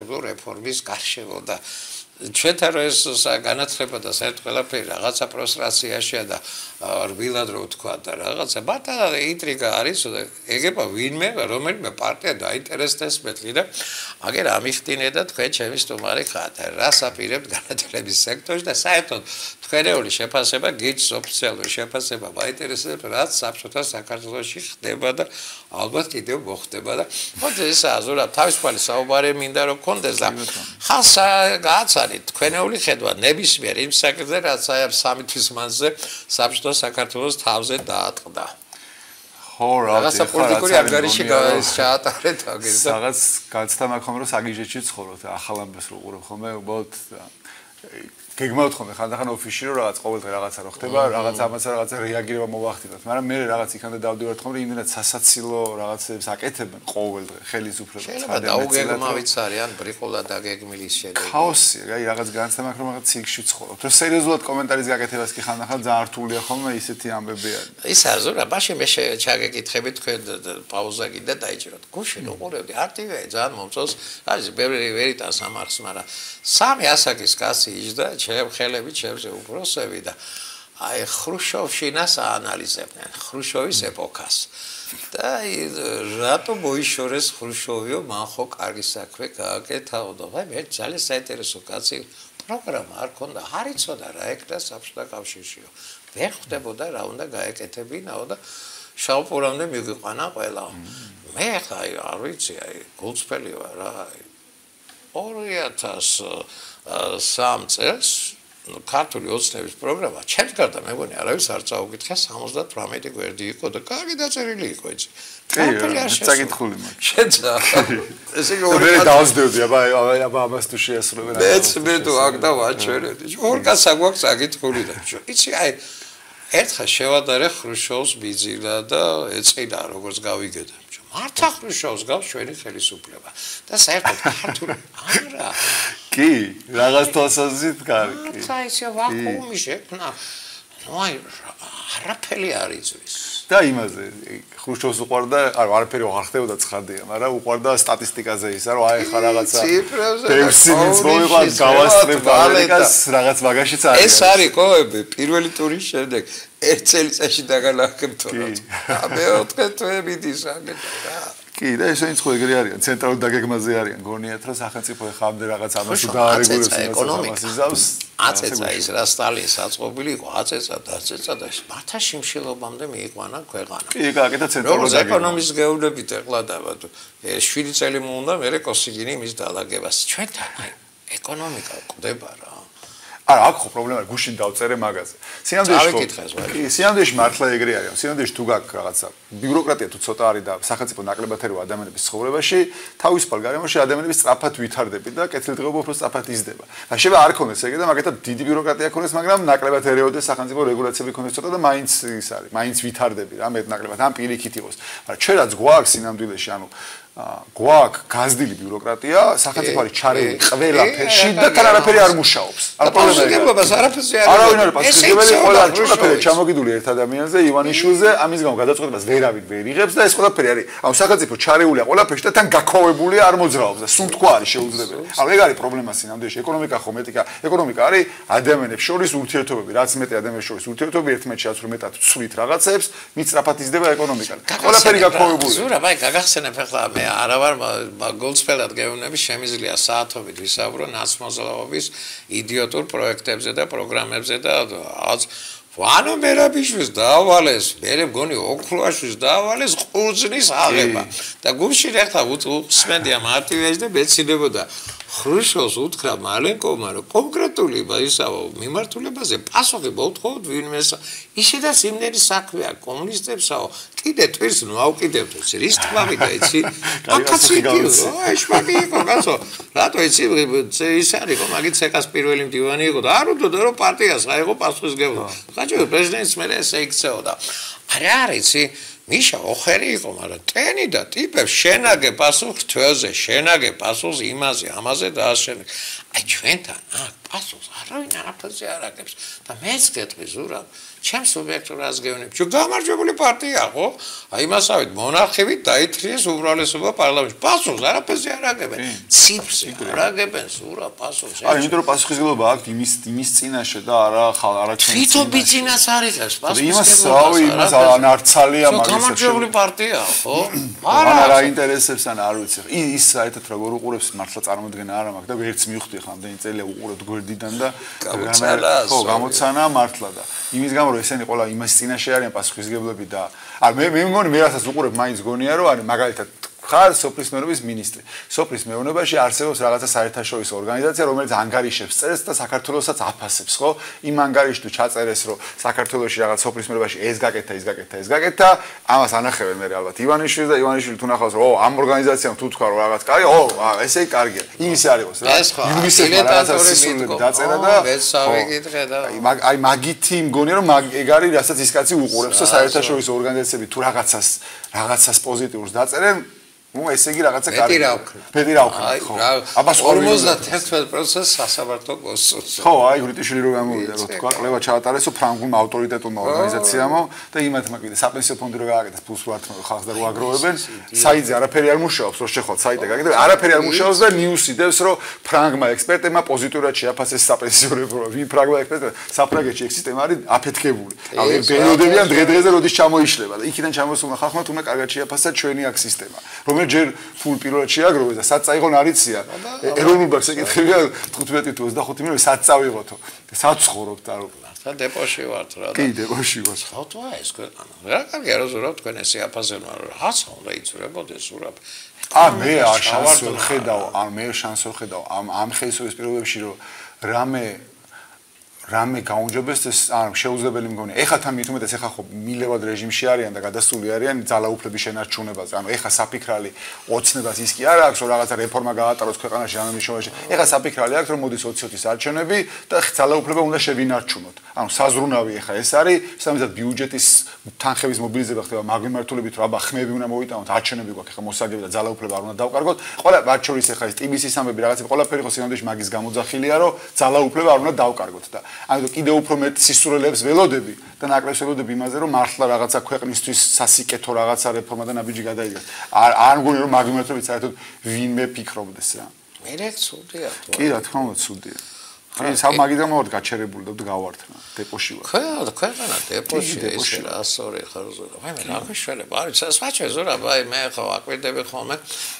სასამართლო რეფორმის გარშემო და ჩვენთან რო ეს განათლება და საერთოდ ყველაფერი რაღაცა პროსტრაციაშია და რბილად რო თქვა და რაღაცა მართლა ინტრიგა არის და ეგება ვინმე რომელიმე პარტია დაინტერესდეს მეტლი და აგერ ამიხტინე და თქვენ ჩემი სტუმარი ხართ რას აპირებთ განათლების სექტორში და საერთოდ თქვენეული შეფასება გიჩს ოფიციალური შეფასება მაინტერესებს რაც საბჭოთა საქართველოში ხდება და ალბათ კიდევ მოხდება და მოდი ეს აზურად თავისუფალი საუბარი მინდა რომ კონდეს და ხალხს გააცარით თქვენეული ხედვა ნებისმიერ იმ საკითხზე რაც აი სამი თვის მანძილზე საბჭოთა საქართველოს თავზე დაატყდა ხო რა რაღაცა პოლიტიკური ანგარიში ჩაატარეთ აგერ და რაღაც გაცდა მაქვს ხომ რომ საგიჟეთში ცხოვრობ და ახალ ამბებს რო უყურებ ხოლმე უბრალოდ გეგმავთ ხოლმე ხანდახან ოფისში რომ რაღაც ყოველდღე რაღაცა რო ხდება რაღაც ამაცა რაღაცა რეაგირება მოვახდინოთ მაგრამ მე რაღაც იქამდე დავდივართ ხოლმე იმდენად სასაცილო რაღაცებს აკეთებენ ყოველდღე ხელისუფლება შეიძლება დაუგეგმავიც არიან ბრიყოლა დაგეგმილის შედეგი ქაოსი აი რაღაც განცდა მაქვს რომ რაღაც ციგში ცხოვრობ რომ სერიოზულად კომენტარის გაკეთებას კი ხანდახან ძალიან რთულია ხოლმე ისეთი ამბები არის ის აზურა მაშინ მე ჩაგეკითხები თქვენ პაუზა კიდე დაიჭიროთ გუშინ უყურებდი არტივე ძალიან მომწონს არის ბევრი ვერიტას ამარხს მაგრამ სამი ასაკის კაცი იჯდა ჩემ ხელები ჩემზე უბროსები და აი ხრუშოვშინას აანალიზებდნენ ხრუშოვის ეპოქას და რატო მოიშორეს ხრუშოვიო მან ხო კარგი საქმე გააკეთაო და მე ძალიან საინტერესო კაცი პროგრამა არ ქონდა არ იცოდა რა ეკრა საბჭოთა კავშირშიო ვერ ხვდებოდა რა უნდა გაეკეთებინაო და შავპურამდე მიგიყვანა ყველა მე ხა არ ვიცი აი გულწრფელი ვარ რა 2003 წელს ქართული ოცნების პროგრამა ჩემს გარდა მეგონი არავის არ წაუკითხა 78 გვერდი იყო და კარგი დაწერილი იყო იცი წაკითხული მაქვს შეცა ესე იგი მე დავსდევდი აბა ამას თუ შეასრულებენ მე თუ აქ და ვაჩვენებდი ორ კაცს აქვს წაკითხული და იცი აი ერთხელ შევადარე ხრუშოვს ბიძილა და ეწყინა როგორც გავიგედა მართლა ხრუშოვს გავს ჩვენი ხელისუფლება და საერთოდ ქართული არა კი რაღაც თვალსაზრისით კარგი საერთოდ ვაკუუმი შექმნა ნუ აი არაფერი არ იცის და იმაზე ხრუშოვს უყვარდა არაფერი აღარ ხდებოდა ცხადია მაგრამ უყვარდა სტატისტიკაზე ისა რომ აი ხა რაღაცა ბევრსინიც მოვიყავ გავასწრებ ამერიკას რაღაც მაგაშიც არის ეს არის ყოები პირველი ტურის შემდეგ ერთ წელიწადში დაგალახებთო რა მეოთხე თვეების აგეთა კი და ესენიც ხო ეგრე არიან ცენტრალურ დაგეგმაზე არიან გონიათ რომ სახელმწიფო ეხამდე რაღაც ამას დაარეგულებს ეკონომიკას იზავს აწეცა ის რა სტალინის აწყობილი იყო აწეცა დაწეცა და მართლა შიმშილობამდე მიიყვანა ქვეყანა კი გააკეთა ცენტრალურ როგორც ეკონომიკის გეუბნებით ეყლადა 7 წელი მოუნდა მე კოსიგინი მის დაალაგებას ჩვენთან აი ეკონომიკა ყდება რა არა აქ ხო პრობლემა არის გუშინ დავწერე მაგაზე სინამდვილეში მართლა ეგრე არის სინამდვილეში თუ გაქვს რაღაცა ბიუროკრატია თუ ცოტა არის და სახელმწიფო ნაკლებად ერო ადამიანების ცხოვრებაში თავისუფალ გარემოში ადამიანები სწრაფად ვითარდება და კეთილდღეობა უფრო სწრაფად იზრდება და შეიძლება არ ქონდეს ეგრე და მაგათად დიდი ბიუროკრატია ქონდეს მაგრამ ნაკლებად ერეოდეს სახელმწიფო რეგულაციები ქონდეს ცოტა და მაინც ის არის მაინც ვითარდები რა მეტ ნაკლებად ამ პირიქით იყოს მაგრამ ჩვენ რაც გვაქვს სინამდვილეში ანუ გვაქვს გაზრდილი ბიუროკრატია სახელმწიფო არის ჩარეული ყველაფერში და თან არაფერი არ მუშაობს არ პასუხისმგებლობას არაფერზე არავინ არ პასუხისმგებელი ყველა ყველაფერი ჩამოგიდული ერთ ადამიანზე ივანიშვილზე ამის გამო გადაწყვეტებას ვერავინ ვერ იღებს და ეს ყველაფერი არის ანუ სახელმწიფო ჩარეულია ყველაფერში და თან გაქოვებულია არ მოძრაობს და სუნთქვა არის შეუძლებელი ანუ ეგ არის პრობლემა სინამდვილეში ეკონომიკა ხომ ეტიკა ეკონომიკა არის ადამიანებს შორის ურთიერთობები რაც მეტი ადამიანებს შორის ურთიერთობები ერთმანეთში რაც უფრო მეტად ცვლით რაღაცებს მით სწრაფად იზრდება ეკონომიკა ყველაფერი გაქოვებულია ზურა ბაი გაგახსენებ ახლა მე არა ვარ გულწრფელად გეუბნები შემიძლია საათობით ვისაუბრო ნაცმოძრაობის იდიოტურ პროექტებზე და პროგრამებზე და ანუ მერაბიშვილს დაავალეს მე მგონი ოქროაშვილს დაავალეს ყურძნის აღება და გუშინ ახლა უსმენდია მარტივეჯი და მეცინებოდა ხრუშოვს უთხრა მალენკოვმა რომ კონკრეტული ისავა მიმართულებაზე პასუხი მოუთხოვოთ ვინმეს ისედაც იმნერი საქმეა კომუნისტებსაო კიდე თვირს ნუ ავკიდებთ რის თქმავი და იცი აკაცი აი შპაკი იყო კაცო რატო იცი ის არის რომ მაგით ცეკას პირველი მდივანი იყო და არ უდოდა რომ პარტიას რა იყო პასუხისმგებლობა ხაჭო პრეზიდენტს მე ესე იქცეოდა არა არიცი მიშა ოხერი იყო მაგრამ ტენი და ტიპებს შენაგე პასუხს თველზე შენაგე პასუხს იმაზე ამაზე და ასენ აი ჩვენთან აქ პასუხს არავინ არაფერზე არ აკეთებს და მეც გეტყვი ზურაბ ჩემს სუბიექტურას გეუბნები. ჩვენ გამარჯვებული პარტია ხო? აი მასავით მონარქივით დაითრიეს უმრავლესობა პარლამენტში. პასუხს არაფერზე არ აგებენ. ციფრზე არ აგებენ სურა პასუხს. აი, იმიტომ რომ პასუხისგებლობა აქვს იმის წინაშე და არა ჩემს. თვითონ ბიძინას არიღებს პასუხისგებლობას. იმას არცალია მაგის. გამარჯვებული პარტია ხო? არა ინტერესებს ან არ ვიცი. ის საერთოდ როგორ უყურებს მართლა წარმოდგენა არ მაქვს და ვერც მივხვდი ხა ამდენი წელია უყურებთ გვერდიდან და ხო გამოცანა მართლა და იმის გამო რომ ესენი ყველა იმას წინაშე არიან პასუხისგებლები და მე მგონი მე რასაც უყურებ მაინც გონია რომ არის მაგალითად ხარ სოფლის მეურნეობის მინისტრი. სოფლის მეურნეობაში არსებობს რაღაცა საერთაშორისო ორგანიზაცია, რომელიც ანგარიშებს წერს და საქართველოსაც აფასებს, ხო? იმ ანგარიშში თუ ჩაწერეს, რომ საქართველოში რაღაც სოფლის მეურნეობაში ეს გაკეთა, ამას ანახებენ მე ალბათ ივანიშვილს და ივანიშვილი თუ ნახავს, რომ ამ ორგანიზაციამ თუ თქვა რომ რაღაც კარგი, ესე იგი კარგია. იმის არ იყოს რა. იუნისეფმა რაღაცა სისულები დაწერა და აი მაგითი მგონია რომ ეგ არის, რასაც ის კაცი უყურებს და საერთაშორისო ორგანიზაციები თუ რაღაცას პოზიტიურს დაწერენ ესე იგი რაღაცა კარგი. მეტი რა ვქნა. ხო. აბა 51% სასამართლო კონსულს. ხო, აი გრიტიშვილი რო გამოვიდა, რომ თქვა კვლევა ჩაატარესო ფრანგულმა ავტორიტეტულმა ორგანიზაციამო და იმათმა კიდე საპენსიო ფონდი რო გააკეთეს ფულს რო ათმევენ ხალხს და რო აგროვებენ, საიტზე არაფერი არ მუშაობს, რო შეხოთ საიტზე გაკეთებ, არაფერი არ მუშაობს და ნიუსი დევს, რომ ფრანგმა ექსპერტებმა პოზიტიურად შეაფასეს საპენსიო რეფორმა. ვინ ფრანგმა ექსპერტებმა? საფრანგეთში ეგ სისტემა არის აფეთქებული. აი პერიოდებიან დღე-დღეზე როდის ჩამოიშლება და იქიდან ჩამოსულმა ხალხმა თუმცა კარგად შეაფასა ჩვენი აქ სისტემა. რომელიც ჯერ ფულ პირველად შეაგროვეს და სად წაიღო ნარიცია ეროვნულ ბანკს ეკითხებია 15 თუ 25 მილიონი სად წავიღოთო სად ცხოვრობთ და და დეპოში ვართ რა კი დეპოში ვარ ხავთვა ეს ქვეყანა რა კარგი არა ზურაბ თქვენ ესე აფასებმა რაც უნდა იცურებოდეს ზურაბ მე შანსს ვხედავ ამ ხელისუფლების პირობებში რომ რამე გაუნჯობესდეს ან შეუძლებელი მგონია. ეხლა თან მით უმეტეს ეხლა ხო მილევად რეჟიმში არიან და გადასული არიან ძალაუფლების შენარჩუნებაზე. ანუ ეხლა საფიქრალი ოცნებას ის კი არ აქვს, რომ რაღაცა რეფორმა გაატაროს ქვეყანაში ამ მნიშვნელობაში. ეხლა საფიქრალი აქვს, რომ მოდის 20-20-ის არჩევნები და ძალაუფლება უნდა შევინარჩუნოთ. ანუ საზრუნავი ეხლა ეს არის, სამიზად ბიუჯეტის თანხების მობილიზება ხდება მაგმიმართულებით, რომ აბა ხმები უნდა მოვიტანოთ, არჩევნები გვაქვს ეხლა მოსაგები და ძალაუფლება არ უნდა დავკარგოთ. ყველა მათ შორის ეხლა ეს ტიბისის ამბები რაღაცები ყველაფერი ხო სინამდვილეში მაგის გამოძახილია, რომ ძალაუფლება არ უნდა დავკარგოთ და ანუ კიდე უფრო მეტ სისურელებს ველოდები და ნაკლებს ველოდები იმაზე რომ მართლა რაღაცა ქვეყნისთვის სასიკეთო რაღაცა რეფორმა და ნაბიჯი გადაიგოს. არ მგონი რომ მაგიმართობით საერთოდ ვინმე ფიქრობდეს რა. მე რა ცუდია თუ. კი რა თქმა უნდა ცუდია. სამ მაგიდან მოვარ გაჩერებული და გავართნა დეპოში ვარ. ქვეყანა დეპოში ესე რა სწორი ხარზურა. მე რა მეშველება არის საჩვე ზურა ბაი მე ხო აკვირდები ხოლმე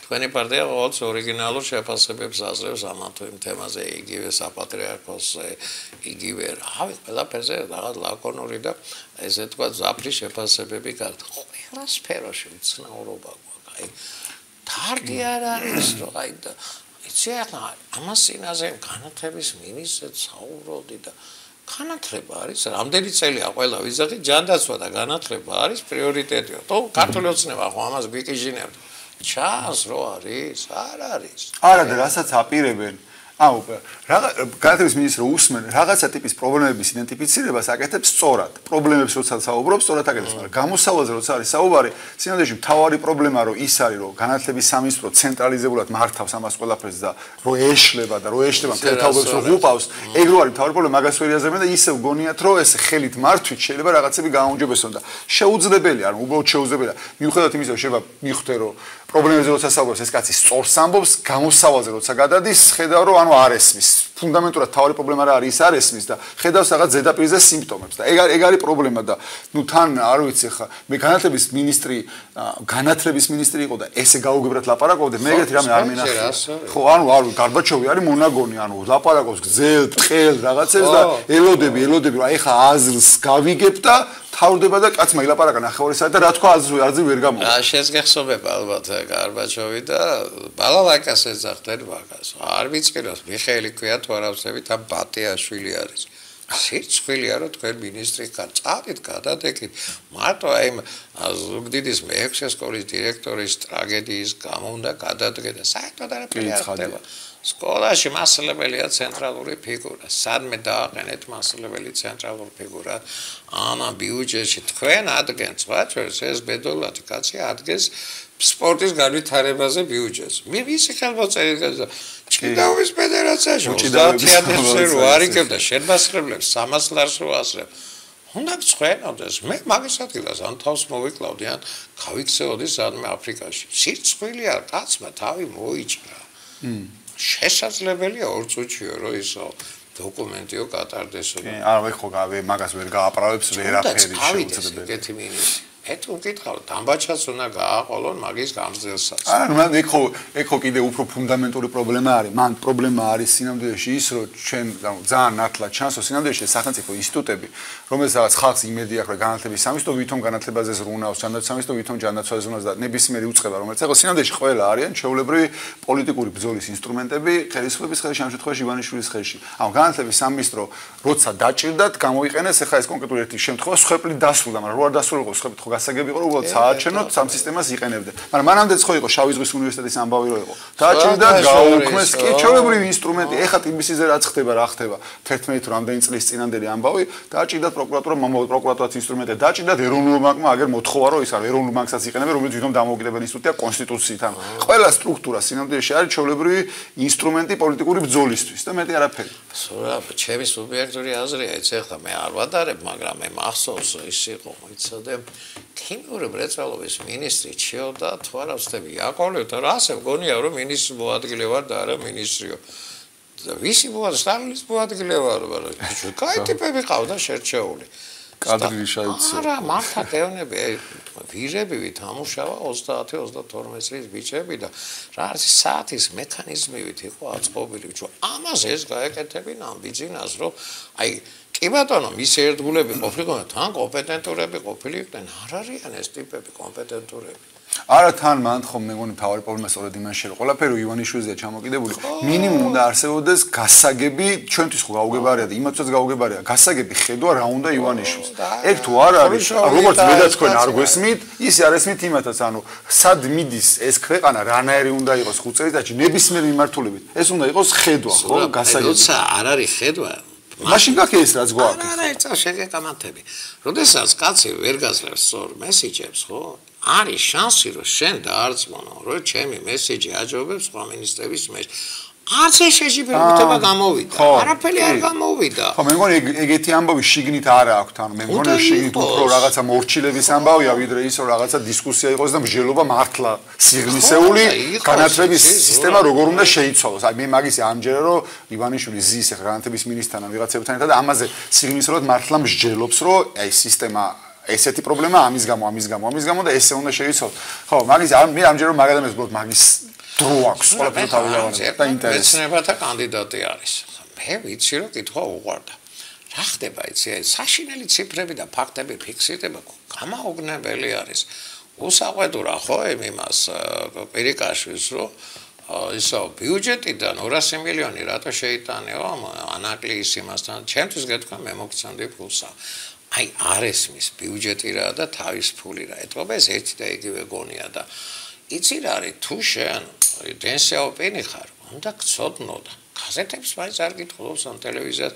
თქვენი პარტია ყოველთვის ორიგინალურ შეფასებებს აზრებს ამათ იმ თემაზე იგივე საპატრიარქოსზე იგივე რავი ყველაფერზე რაღაც ლაკონური და ესე თქვა ზაფრი შეფასებები გაქვთ ყველა სფეროში უცნაურობა გვაქვს აი თარგი არ არის რომ აი და იცი ამას წინაზე განათლების მინისტრად საუბრობდი და განათლება არის რამდენი წელია ყველა ვიზახი ჯანდაცვა და განათლება არის პრიორიტეტია თო ქართული ოცნება ხო ამას გვიკიჟინებთ ჩანს რო არის არ არის არა და რასაც აპირებენ აუ განათლების მინისტრს უსმენ რაღაცა ტიპის პრობლემების იდენტიფიცირებას აკეთებს სწორად პრობლემებს როცა საუბრობს სწორად აკეთებს მაგრამ გამოსავალზე როცა არის საუბარი სინამდვილეში მთავარი პრობლემა რომ ის არის რომ განათლების სამინისტრო ცენტრალიზებულად მართავს ამას ყველაფერს და რომ ეშლება თელთავებს რომ უყავს ეგ რო არის მთავარი პრობლემა მაგას ვერ იაზრებენ და ისევ გონიათ რომ ეს ხელით მართვით შეიძლება რაღაცები გააუნჯობესონ და შეუძლებელია ანუ უბრალოდ შეუძლებელია მიუხედავად იმისა რომ შეიძლება მიხვდე რომ პრობლემებზე როცა საუბრობს ეს კაცი სწორს ამბობს გამოსავალზე როცა გადადის ხედავ რომ ანუ არ ესმის ფუნდამენტურად თავი პრობლემა რა არის ის არ ესმის და ხედავს რაღაც ზედაპირზე სიმპტომებს და ეგ არის პრობლემა და ნუ თან არ ვიცი ხა მე განათლების მინისტრი იყო და ესე გაუგებრად ლაპარაკობდი მე ეგეთი რამე არ მინახია ხო ანუ არ გარბაჩოვი არის მონაგონი ანუ ლაპარაკობს გზელ ბრყელ რაღაცებს და ელოდები რომ აი ხა აზრს გავიგებ და თავდება და კაცმა ილაპარაკა ნახევარი და რა თქვა აზრი ვერ გამოვა. შენს გეხსოვება ალბათ გარბაჩოვი და ბალალაკას ეძახდნენ მაგას. არ ვიცხილოს მიხეილი ქვია თუ არ ავსებით ამ ბატიაშვილი არის. სირცხვილია რომ თქვენ მინისტრი ხარ წადით გადადეკით მარტო აი ზუგდიდის მე-6 სკოლის დირექტორის ტრაგედიის გამო უნდა გადადგენ და საერთოდ არაფერი არ ხდება. სკოლაში მასწავლებელია ცენტრალური ფიგურა. სადმე დააყენეთ მასწავლებელი ცენტრალური ფიგურა. ამ ბიუჯეტში თქვენ ადგენს ვაჭრებს ეს ბედოლათი კაცი ადგენს სპორტის განვითარებაზე ბიუჯეტს. მე ვისი ხელმოწერილი ჭიდაობის ფედერაციაში 30,000 რო არიგებდა შენმასწავლებლებს 300 ლარს რო ასრებ. უნდა გწვენოდეს. მე მაგის ადგილას ან თავს მოვიკლავდი, ან გავიქცეოდი სადმე აფრიკაში. სირცხვილია, კაცმა თავი მოიჭრა. შესაძლებელია 2 წუთიო რომ ისო დოკუმენტიო კატარდესო. არა, ხო, მაგას ვერ გააправებს ვერაფერი შეუძლებელი. ეგეთი მინისი. ეთუ მკითხავ, დამბაჩაც უნდა გააყოლონ მაგის გამზელსაც. არა, მან ეგ ხო კიდე უფრო ფუნდამენტური პრობლემა არის. მან პრობლემა არის სინამდვილეში ის, რომ ჩვენ ძალიან ნათლად ჩანს, რომ სინამდვილეში სახელმწიფო ინსტიტუტები, რომელსაც ხალხს იმედი აქვს, რომ განათლების სამისто ვითომ განათლებაზე ზრუნავს, ჯანდაცვის სამისто ვითომ ჯანდაცვაზე ზრუნავს და ნებისმიერი უწყება, რომელიც ახლა სინამდვილეში ყველა არიან ჩვეულებრივი პოლიტიკური ბრძოლის ინსტრუმენტები, ხელისუფლების ხელში, ამ შემთხვევაში ივანიშვილის ხელში. ანუ განათლების სამინისტრო როცა დაჭირდათ, გამოიყენეს ახლა ეს კონკრეტული ერთი შემთხვევა სხეპლით დასრულდა, მაგრამ რო არ დასრულიყო სხეპლით ხო გასაგები იყო, უბრალოდ საარჩევნოდ სამ სისტემას იყენებდნენ. მაგრამ მანამდეც ხო იყო შავი ზღვის უნივერსიტეტის ამბავი რო იყო. დაჭირდა გაუქმეს კი ჩვეულებრივი ინსტრუმენტი. ეხლა TBC-ზე რაც ხდება, რა ხდება 11 რამდენი წლის წინანდელი ამბავი, დაჭირდა პროკურატურამ, პროკურატურაც ინსტრუმენტი დაჭირდა ეროვნულ ბანკმა, აგერ მოთხოვა რომ ის არის ეროვნულ ბანკსაც იყენებენ, რომელიც თვითონ დამოუკიდებელი ინსტიტუტია კონსტიტუციით. ანუ ყველა სტრუქტურა სინამდვილეში არის ჩვეულებრივი ინსტრუმენტი პოლიტიკური ბრძოლისთვის და მეტი არაფერი. სულ ჩემი სუბიექტური აზრია, იცი ახლა მე არ ვადარებ, მაგრამ მე მახსოვს ის იყო, მოიცადე ქიმიური მრეწველობის მინისტრი ჩიოდა თუ არა ვწდები იაკოვლევ და რა ასე მგონია რომ მინისტრის მოადგილე ვარ და არა მინისტრიო და ვისი სტალინის მოადგილე ვარ მაგრამ კაი ტიპები ყავდა შერჩეული კადრი შეიცვალა არა მართლა დევნები ვირები ვითამუშავა 30-32 წლის ბიჭები და რა არის საათის მექანიზმივით იყო აწყობილი რომ ამას ეს გაეკეთებინა ამ ბიძინას რომ აი კი ბატონო, მის ერთგულები ყოფილიყო, თან კომპეტენტურები ყოფილიყვნენ, არ არიან ეს ტიპები კომპეტენტურები. არა თან მან ხომ მე მგონი თავი პრობლემა სწორედ იმაში რომ ყველაფერი ივანიშვილზეა ჩამოკიდებული. მინიმუმ უნდა არსებობდეს გასაგები, ჩვენთვის ხო გაუგებარია და იმათაც გაუგებარია. გასაგები ხედვა რა უნდა ივანიშვილს. ეგ თუ არ არის, როგორც მე და თქვენ არ გვესმით, ის არ ესმით იმათაც, ანუ სად მიდის ეს ქვეყანა, რანაირი უნდა იყოს 5 წელიწადში ნებისმიერ მიმართულებით. ეს უნდა იყოს ხედვა, ხო, გასაგები. როცა არ არის ხედვა მაშინ გაქე ეს რაც გვაქვს. არა, ეცა შეგეკამათები. როდესაც კაცი ვერ გაძლევს სწორ მესიჯებს, ხო? არის შანსი რომ შენ დაარწმუნო, რომ ჩემი მესიჯი აჯობებს სხვა მინისტრების მეშ. არც ეს შეჯიბრებითობა გამოვიდა. არაფერი არ გამოვიდა. ხო, მე მგონი ეგეთი ამბავი შიგნით არ აქვს, ანუ მე მგონი შიგნით უფრო რაღაცა მორჩილების ამბავია, ვიდრე ის რომ რაღაცა დისკუსია იყოს და მსჯელობა მართლა სიღრმისეული განათლების სისტემა როგორ უნდა შეიცვალოს. აი მე მაგისი ამჯერა რომ ივანიშვილი ზის ახლა განათლების მინისტრთან ან ვიღაცებთან ერთად ამაზე სიღრმისეულად მართლა მსჯელობს, რომ აი სისტემა ესეთი პრობლემა ამის გამო და ესე უნდა შეიცვალოს. ხო, მაგის მე ამჯერა რომ მაგ ადამიანს უბრალოდ მაგის დრო აქვს ყველაფერი თავიდანვე და ინტერესი. მეცნიერებათა კანდიდატი არის. მე ვიცი რომ კითხვა უყვარდა. რა ხდება იცი, აი საშინელი ციფრები და ფაქტები ფიქსირდება გამაოგნებელი არის. უსაყვედურა ხო იმას პირიკაშვილს რომ ისო ბიუჯეტიდან 200 მილიონი რატო შეიტანეო ამ ანაკლიის იმასთან. ჩემთვის გეთქვა მე მოგცემდი ფულსა. აი არ ესმის ბიუჯეტი რა და თავის ფული რა. ეთქობა ეს ერთი და იგივე გონია და იცი რა არის თუ შენ დენსეოპენი ხარ უნდა გწოდნო და გაზეთებს მაინც არ გითხულობს ამ ტელევიზიას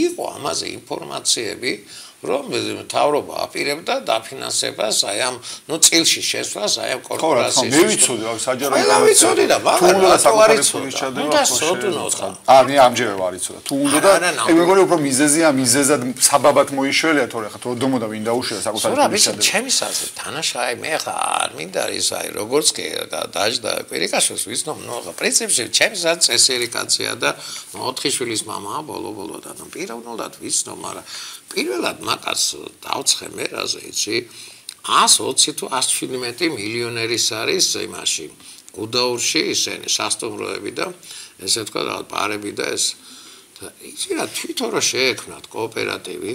იყო ამაზე ინფორმაციები რომ მთავრობა აპირებდა დაფინანსებას აი ამ წილში შესვლას აი ამ კორპორაციის მე ვიცოდი რა საჯარო ვიცოდი და მაგრამ უნდა სოდნო ხა მე ამჯერა ვარ იცოდა თუ უნდა და ეგ მეგონი უფრო მიზეზად საბაბად მოიშველია თორე ხა დროდომოდა ვინ დაუშვა საკუთარი მისადა ჩემი საზრით თანაშაი მე ხა არ მინდა ის აი როგორც კი დაждდა პირიკაშვილს ვიცნობ ნუ ხა პრინციპში ჩემი საზრით წესიერი კაცია და 4 შვილის მამაა ბოლო და პიროვნულად ვიცნობ მაგრამ პირველად მაგას დავცხე მე რაზე იცი 120 თუ 117 მილიონერის არის იმაში გუდაურში ისინი სასტუმროები და ესე თქვა რა პარები და ეს იცი რა თვითონ რა შეექმნათ კოოპერატივი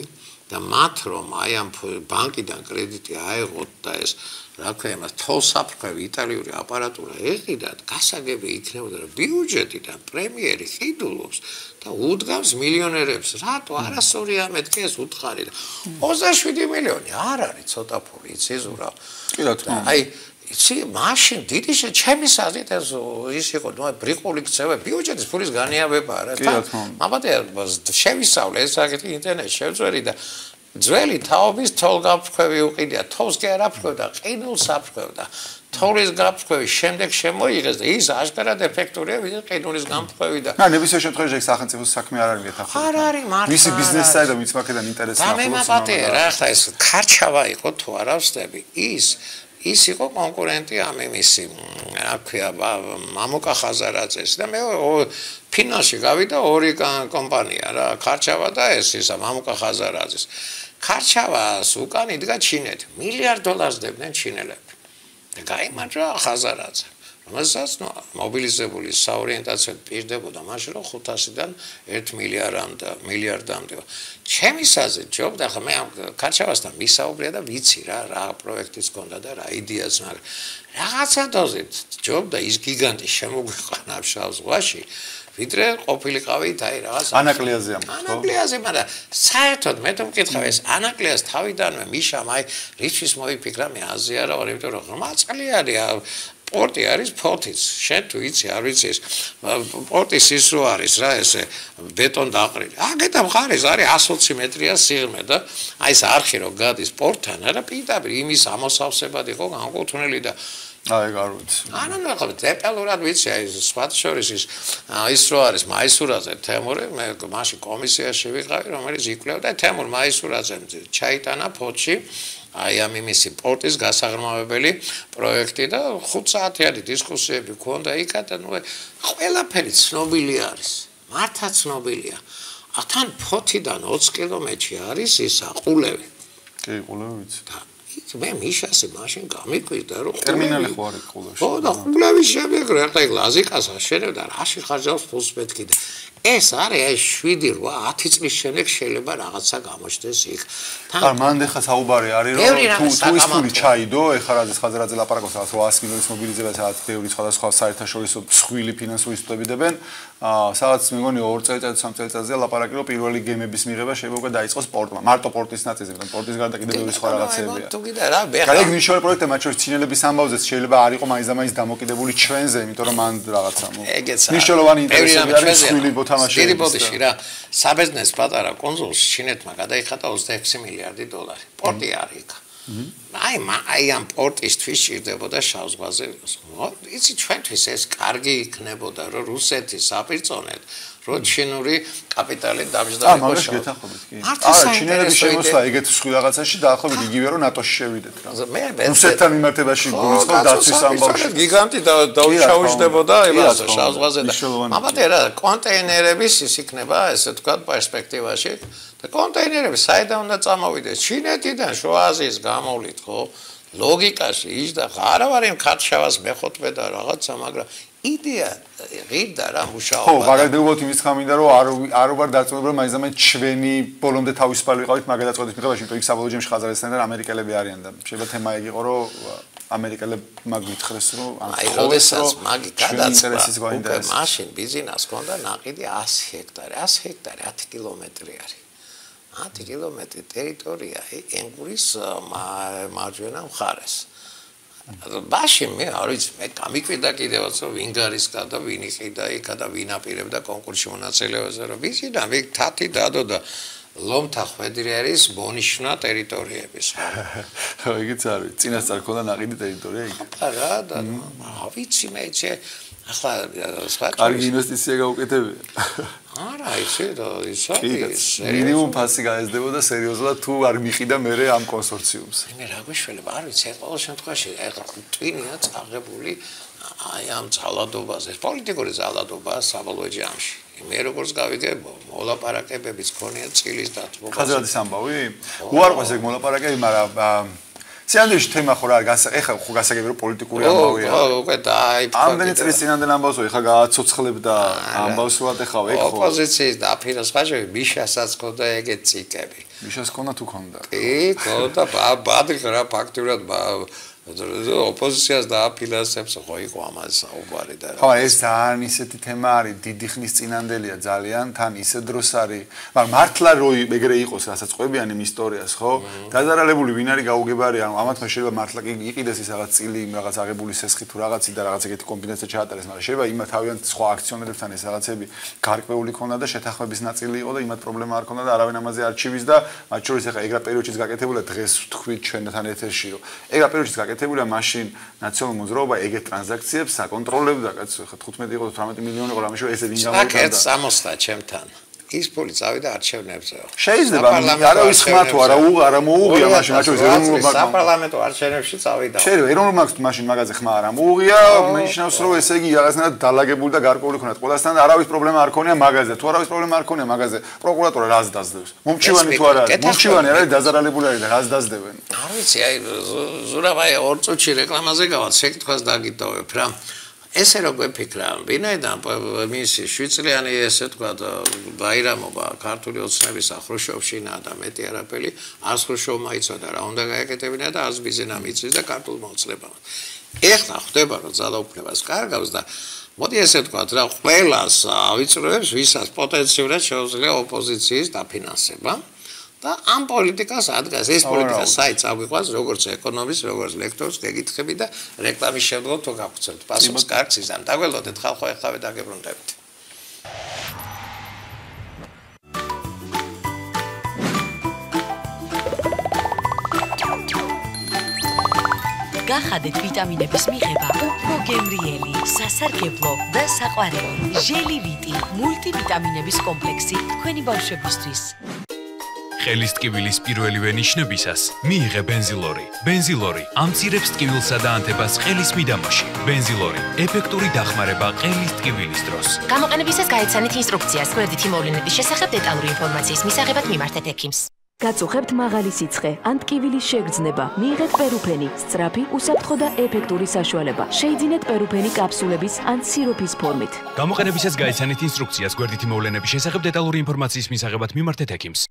და მათ რომ აი ამ ბანკიდან კრედიტი აეღოთ და ეს რა ქვია მას თოლსაფრქვევი იტალიური აპარატურა ეყიდათ გასაგები იქნებოდა რომ ბიუჯეტიდან პრემიერი ხიდულობს და უდგავს მილიონერებს რატო არასორი ამეთქე ეს უთხარი და 27 მილიონი არ არის ცოტა ფული იცი ზურა კი რა თქმა უნდა აი იცი მაშინ დიდი ჩემი საზრით ის იყო ნუ ბრიყული ქცევა ბიუჯეტის ფულის განიავება რა და მაბადე შევისწავლე ეს საკითხი ინტერნეტში შევწერი და ძველი თაობის თოლგაფრქვევი უყიდია თოვს კი არ აფრქვევდა ყინულს აფრქვევდა თოვლის გაფრქვევის შემდეგ შემოიღეს და ის აშკარად ეფექტურია ვიდრე ყინულის გამფრქვევი და ნებისმიერ შემთხვევაში ეს სახელმწიფო საქმე არ არის მეთახმები. არ არის მართლა. მისი ბიზნესსა და მის მაქედან ინტერესი ახლა. და მე მაპატია რა ახლა ეს ქარჩავა იყო თუ არა ვსწრები. ის იყო კონკურენტი ამ იმისი, რა ქვია, მამუკა ხაზარაძეს და მე ფინალში გავიდა ორი კომპანია რა, ქარჩავა და ეს ისა მამუკა ხაზარაძეს. ქარჩავას უკან იდგა ჩინეთი, $1 მილიარდ დებდნენ ჩინელები. და გაიმარჯვა ხაზარაძე. რომელსაც მობილიზებული საორიენტაციო პირდებოდა მაშინ რომ 500-დან 1 მილიარდამდე. ჩემის აზრით ჯობდა ხა მე ამ ქარჩავასთან მისაუბრია და ვიცი რა პროექტიც ჰქონდა და რა იდეაც მაგრამ რაღაცა დოზით ჯობდა ის გიგანტი შემოგვიყვანა შავ ზღვაში ვიდრე ყოფილიყავით აი რაღაც ანაკლიაზე ამ ანაკლიაზე მაგრამ საერთოდ მე თუ მკითხავ ეს ანაკლიას თავიდანვე მიშამ აი რიჩის მოიფიქრა მე აზიარა ვარ იმიტომ რომ მაწყლიანია პორტი არის ფოთიც. შენ თუ იცი, არ ვიცი ეს პორტის ის რო არის რა ესე ბეტონ დაყრილი. აგეთა მხარეს არის 120 მეტრია სიღრმე და აი ეს არხი რო გადის პორტთან, არა პირდაპირ იმის ამოსავსებად იყო განკუთვნილი და აი არ ვიცი. ანუ ნახავ დეტალურად ვიცი აი სხვათა შორის ის რო არის მაისურაძე თემური მე მაშინ კომისიაში ვიყავი რომელიც იკვლევდა თემურ მაისურაძემ ჩაიტანა ფოთში აი ამ იმისი პორტის გასაღრმავებელი პროექტი და 5 საათიანი დისკუსიები ქონდა იქა და ნუ ყველაფერი ცნობილი არის. მართა ცნობილია. თან ფოთიდან 20 კილომეტრში არის ისა ყულევი. კი, ყულევი ვიცი. მე მიშასე მაშინ გამიკვირდა რომ ტერმინალი ხო არის ყულევში. ხო და ყულევის შემდეგ რა ხა ლაზიკას აშენებდა რაში ხარჯავს ფულს მეთქი და ეს არის აი 7-8 წლის შემდეგ შეიძლება რაღაცა გამოჩნდეს იქ. თან მანდ ხა საუბარი არის რომ თუ ის ფული ჩაიდო, ეხლა რაზეც ხაზარაძე ლაპარაკობს რაღაც 100 მილიონის მობილიზება სადაც ბევრი სხვადასხვა საერთაშორისო მსხვილი ფინანსური ინსტიტუტები სადაც მეგონი 2 წელიწად 3 წელიწადზე ლაპარაკი რომ პირველი გემების მიღება შეიძლება უკვე დაიწყოს პორტმა. მარტო პორტის ნაწილზე, მაგრამ პორტის გარდა კიდევ ბევრი სხვა რაღაცებია. თუ კიდე რა ბეხა. ეგ ნიშნული პროექტი მათ შორის ჩინელების ამბავზე შეიძლება არ იყო მაინც დამოკიდებული ჩვენზე, იმიტომ რომ მან რაღაცა ნიშნულოვანი ინტერესები არის მსხვილი თამაში. დირიბოდიში რა საბეზნეს პატარა კონსულში ჩინეთმა გადაიხადა 26 მილიარდი $. პორტი არის იქ. აი ამ პორტისთვის ჭირდებოდა შავ ზღვაზე. იცი ჩვენთვის ეს კარგი იქნებოდა რომ რუსეთის აპირწონეთ რო ჩინური კაპიტალი დამჯდარიყო შავ. არა, ჩინელების შემოსვლა ეგეთ სხვი რაღაცაში დაახლოებით იგივე რომ ნატოში შევიდეთ რა. რუსეთთან მიმართებაში გულისხმობ დაცვის ამბავში. გიგანტი დაუშაუშდებოდა იმასო შავ ზღვაზე და მამათე რა კონტეინერების ის იქნება ესე თქვა პერსპექტივაში და კონტეინერები საიდან უნდა წამოვიდეს ჩინეთიდან შუა აზიის გამოვლით ხო ლოგიკაში ის და არა ვარ იმ ქარჩავას მეხოთმე და რაღაცა მაგრამ იდეა ღირდა რა მუშაობა. ხო, მაგალითად იმის ხამინდა რომ არ ვარ დარწმუნებული რომ მაინც ჩვენი ბოლომდე თავისუფალი ვიყავით მაგ გადაწყვეტის მიღებაში, იმიტომ იქ საბოლოო ჯამში ხაზარესთან და ამერიკელები არიან და შეიძლება თემა ეგ იყო რომ ამერიკელები მაგ ვითხრეს რომ აი როდესაც მაგი გადაწყვეტა უკვე მაშინ ბიზნეს ჰქონდა ნაყიდი 100 ჰექტარი 10 კილომეტრი არის 10 კილომეტრი ტერიტორია ენგურის მარჯვენა მხარეს. ბაში მე არ ვიცი მე გამიკვირდა კიდევაც რომ ვინ გარისკა და ვინ იყიდა იქა და ვინ აპირებდა კონკურსში მონაწილეობაზე რომ ვიცი და მე თათი დადო და ლომთა ხვედრი არის მონიშნა ტერიტორიების ხო იგიც არის წინასწარ ქონდა ნაყიდი ტერიტორია იქ რა და ვიცი მე ახლა კარგი ინვესტიცია გაუკეთებია არა ისე და ის მინიმუმ ფასი გაეზდებოდა სერიოზულად თუ არ მიყიდა მე ამ კონსორციუმს მე რა გვიშველება არ ვიცი ყოველ შემთხვევაში ახლა ტვინია წაღებული აი ამ ძალადობაზე პოლიტიკური ძალადობა საბოლოო ჯამში მე როგორც გავიგე მოლაპარაკებებიც ქონია წილის დათმობა ხაზრაძის ამბავი უარყვეს ეგ მოლაპარაკები მაგრამ სიანდეში თემა ხო რა ეხლა ხო გასაგები რომ პოლიტიკური ამბავია ხო უკვე დაიფიქრა ამდენი წლის წინანდელ ამბავს ეხლა გააცოცხლებდა ამბავს რა ეხლა ეგ ხო ოპოზიციის დაფინოს ხაჟები მიშასაც ქონდა ეგეთ ციკები მიშას ქონდა თუ ქონდა კი ქონდა ბადი რა ფაქტურად ოპოზიციას დააფინანსებს ხო იყო ამაზე საუბარი და ხო ეს ძალიან ისეთი თემა არის დიდი ხნის წინანდელია ძალიან თან ისე დროს არის მაგრამ მართლა რო ეგრე იყოს რასაც ყვებიან იმ ისტორიას ხო დაზარალებული ვინ არის გაუგებარი ანუ ამათმა შეიძლება მართლა კი იყიდეს ის რაღაც წილი რაღაც აღებული სესხი თუ რაღაცი და რაღაც ეგეთი კომბინაცია ჩაატარეს მაგრამ შეიძლება იმათ თავიანთ სხვა აქციონერებთან ეს რაღაცები გარკვეული ქონდა და შეთანხმების ნაწილი იყო და იმათ პრობლემა არ ქონდა და არავინ ამაზე არ ჩივის და მათ შორის ეხლა ეგრა პერიოდშიც გაკეთებულა დღეს თქვით ჩვენთან ეთერში რომ ეგრა პერიოდშიც გაკეთებულია მაშინ ნაციონალურ მოძრაობა ეგეთ ტრანზაქციებს აკონტროლებდა კაც 15 იყო 18 მილიონი იყო რამე ესე ვინ გამოვიდა. აკეთ 60 ჩემთან. ის პოლი წავიდა არჩევნებზე. შეიძლება არავის ხმა თუ არა მოუღია მაშინ აჩვენებს ეროვნულ ბანკს. საპარლამენტო არჩევნებში წავიდა. შეიძლება ეროვნულ ბანკს მაშინ მაგაზე ხმა არა მოუღია, ნიშნავს რომ ესე იგი რაღაცნაირად დალაგებული და გარკვეული ხნათ. ყველასთან არავის პრობლემა არ ქონია მაგაზე. თუ არავის პრობლემა არ ქონია მაგაზე, პროკურატურა რას დაძდევს? მომჩივანი თუ არა არის? მომჩივანი არის დაზარალებული არის და რას დაძდებენ? არ ვიცი, აი ზურავაი 2 წუთში რეკლამაზე გავალ, შეკითხვას დაგიტოვებ რა. ესე რო გვეფიქრა, ვინაიდან მისი შვიცრიანი ესე თქვა ბაირამობა ქართული ოცნების ახრუშოვშინა და მეტი არაფერი, არც ხრუშოვმა იცოდა რა უნდა გაეკეთებინა და არც ბიზნესმა იცის და ქართულმა ოცნებამ. ეხლა ხდება რომ ძალაუფლებას კარგავს და მოდი ესე თქვა რა ყველას ავიწროებს, ვისაც პოტენციურად შეუძლია ოპოზიციის დაფინანსება. და ამ პოლიტიკას ადგას ეს პოლიტიკა საით აღვიყვანს როგორც ეკონომის, როგორც ლექტორს გეკითხები და რეკლამის შემდგომ თუ გავხსენთ პასუხს კარგს იზამ. დაგველოდეთ ხალხო ეხლავე დაგებრუნდებით. გახადეთ ვიტამინების მიღება უფრო გემრიელი, სასარგებლო და საყვარელი. ჟელი ვიტი, მულტივიტამინების კომპლექსი თქვენი ბავშვებისთვის. ხელის ტკივილის პირველივე ნიშნებისას მიიღე ბენზილორი. ბენზილორი ამცირებს ტკივილსა და ანთებას ხელის მიდამოში. ბენზილორი ეფექტური დახმარება ხელის ტკივილის დროს. გამოყენებისას გაეცანით ინსტრუქციას, გვერდითი მოვლენების შესახებ დეტალური ინფორმაციის მისაღებად მიმართეთ ექიმს. გაწუხებთ მაღალი სიცხე, ან ტკივილის შეგრძნება. მიიღეთ პერუფენი, სწრაფი, უსაფრთხო და ეფექტური საშუალება. შეიძინეთ პერუფენი კაფსულების ან სიროფის ფორმით. გამოყენებისას გაეცანით ინსტრუქციას, გვერდითი მოვლენების შესახებ დეტალური ინფორმაციის მისაღებად მიმართეთ ექიმს.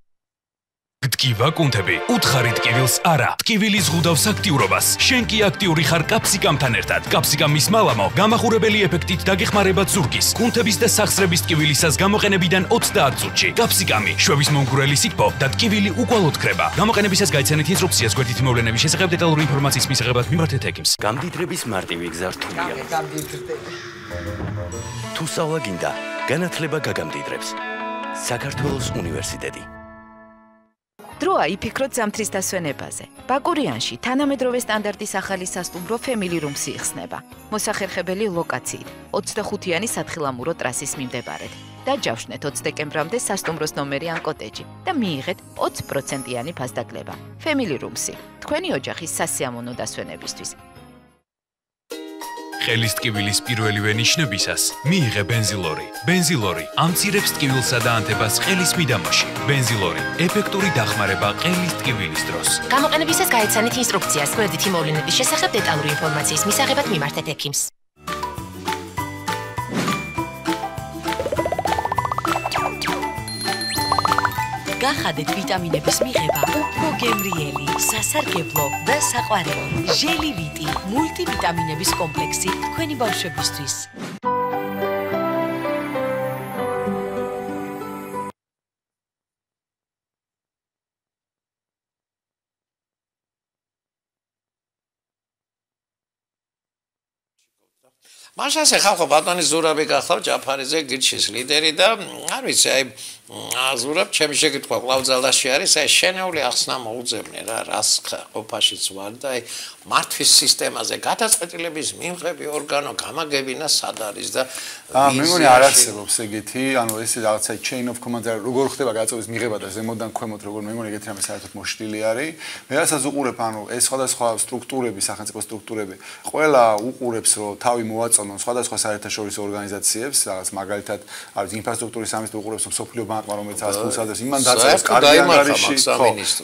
ტკივა კუნთები, უთხარი ტკივილს არა. ტკივილი ზღუდავს აქტიურობას. შენ კი აქტიური ხარ კაფსიკამთან ერთად. კაფსიკამის მალამო გამახურებელი ეფექტით დაგეხმარება ზურგის, კუნთების და სახსრების ტკივილისას გამოყენებიდან 30 წუთში. კაფსიკამი, შვების მომგვრელი სითბო და ტკივილი უკვალოდ ქრება. გამოყენებისას გაიცანეთ ინსტრუქციას, გვერდითი მოვლენების შესახებ დეტალური ინფორმაციის მისაღებად მიმართეთ ექიმს. გამდიდრების მარტივი გზა რთულია. თუ სწავლა გინდა, განათლება გაგამდიდრებს. საქართველოს უნივერსიტეტი. დროა იფიქროთ ზამთრის დასვენებაზე. ბაკურიანში თანამედროვე სტანდარტის ახალი სასტუმრო Family Rooms იხსნება. მოსახერხებელი ლოკაციით 25-იანი სათხილამურო ტრასის მიმდებარედ. დაჯავშნეთ 20 დეკემბრამდე სასტუმროს ნომერი ან კოტეჯი და მიიღეთ 20%-იანი ფასდაკლება. Family Rooms, თქვენი ოჯახის სასიამოვნო დასვენებისთვის. ხელის ტკივილის პირველივე ნიშნებისას მიიღე ბენზილორი. ბენზილორი ამცირებს ტკივილსა და ანთებას ხელის მიდამოში. ბენზილორი ეფექტური დახმარება ხელის ტკივილის დროს. გამოყენებისას გაეცანით ინსტრუქციას, გვერდითი მოვლენების შესახებ დეტალური ინფორმაციის მისაღებად მიმართეთ ექიმს. გახადეთ ვიტამინების მიღება უფრო გემრიელი, სასარგებლო და საყვარელი. ჟელი ვიტი, მულტივიტამინების კომპლექსი თქვენი ბავშვებისთვის. მაშასე ხალხო ბატონი ზურაბი გახლავ ჯაფარიძე გირჩის ლიდერი და არ ვიცი აი ზურაბ ჩემი შეკითხვა ყლავძალაში არის აი შენეული ახსნა მოუძებნე რა რას ყოფაშიც ვარ და აი მართვის სისტემაზე გადაწყვეტილების მიმღები ორგანო გამაგებინა სად არის და მე მგონი არ არსებობს ეგეთი ანუ ეს რაღაცა chain of command როგორ ხდება გადაწყვეტის მიღება და ზემოდან ქვემოთ როგორ მე მგონი ეგეთი რამე საერთოდ მოშლილი არის მე რასაც უყურებ ანუ ეს სხვადასხვა სტრუქტურები სახელმწიფო სტრუქტურები ყველა უყურებს რომ თავი მოვაწონონ სხვადასხვა საერთაშორისო ორგანიზაციებს რაღაც მაგალითად არის ინფრასტრუქტურის სამინისტრო უყურებს რომ სოფლიო ბანკმა რომელიც არის ფულსადებს იმან დაწერეს კარგი ანგარიში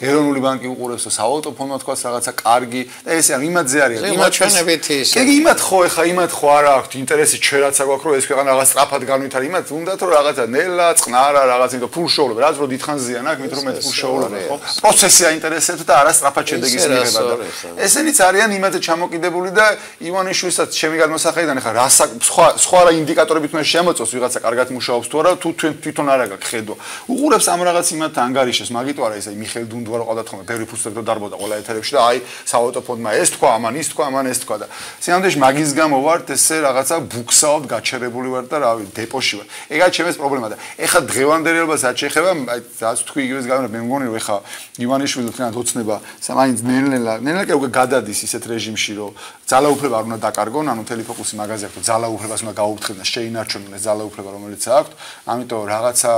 ეროვნული ბანკი უყურებს რომ საავტო ფონდმა თქვა რაღაცა კარგი და ეს ან იმათზე არის იმაჩვენებითი ის კი იმათ ხო ეხა იმათ ხო არა აქვს ინტერესი ჩვენაც აქვს რომ ეს ქვეყანა რაღაც სწრაფად განვითარდეს იმათ უნდათ რომ რაღაცა ნელა წყნარა რაღაც იმიტომ ფულ შოულობ რაც რომ დიდხანს ზიანა აქ მეტრო მეტ ფულ შოულობ ხო პროცესი აინტერესებს და არა სწრაფად შედეგის მიღება და ესენიც არიან იმათზე ჩამოკიდებული და ივანიშვილსაც ჩემი განმასახედიდან ახლა რა სხვა რა ინდიკატორებით უნდა შემოწოს ვიღაცა კარგად მუშაობს თუ არა თუ თვითონ არ აქვს ხედვა. უყურებს ამ რაღაც იმათ ანგარიშებს, მაგიტო არა ესე მიხეილ დუნდუა რო ყავდა თქმა ბევრი ფუძლებდა დარბოდა ყველა ეთერებში და აი საავტო ფონდმა ეს თქვა, ამან ის თქვა, ამან ეს თქვა და სინამდვილეში მაგის გამო ვარ ესე რაღაცა ბუქსაოდ გაჩერებული ვარ და რავი დეპოში ვარ. ეგაა ჩემს პრობლემა და ეხლა დღევანდელობას რაც შეეხება აი რაც თქვი იგივეს გამო მე მგონი რომ ეხლა ივანიშვილი თქმა ოცნება მაინც ნელა კი უკვე გადადის ისეთ რეჟიმში რომ ძალაუფლება არ უნდა დაკარგონ, ანუ მთელი ფოკუსი მაგაზე აქვს, ძალაუფლებას უნდა გაუფრთხილონ და შეინარჩუნონ ეს ძალაუფლება რომელიც აქვს. ამიტომ რაღაცა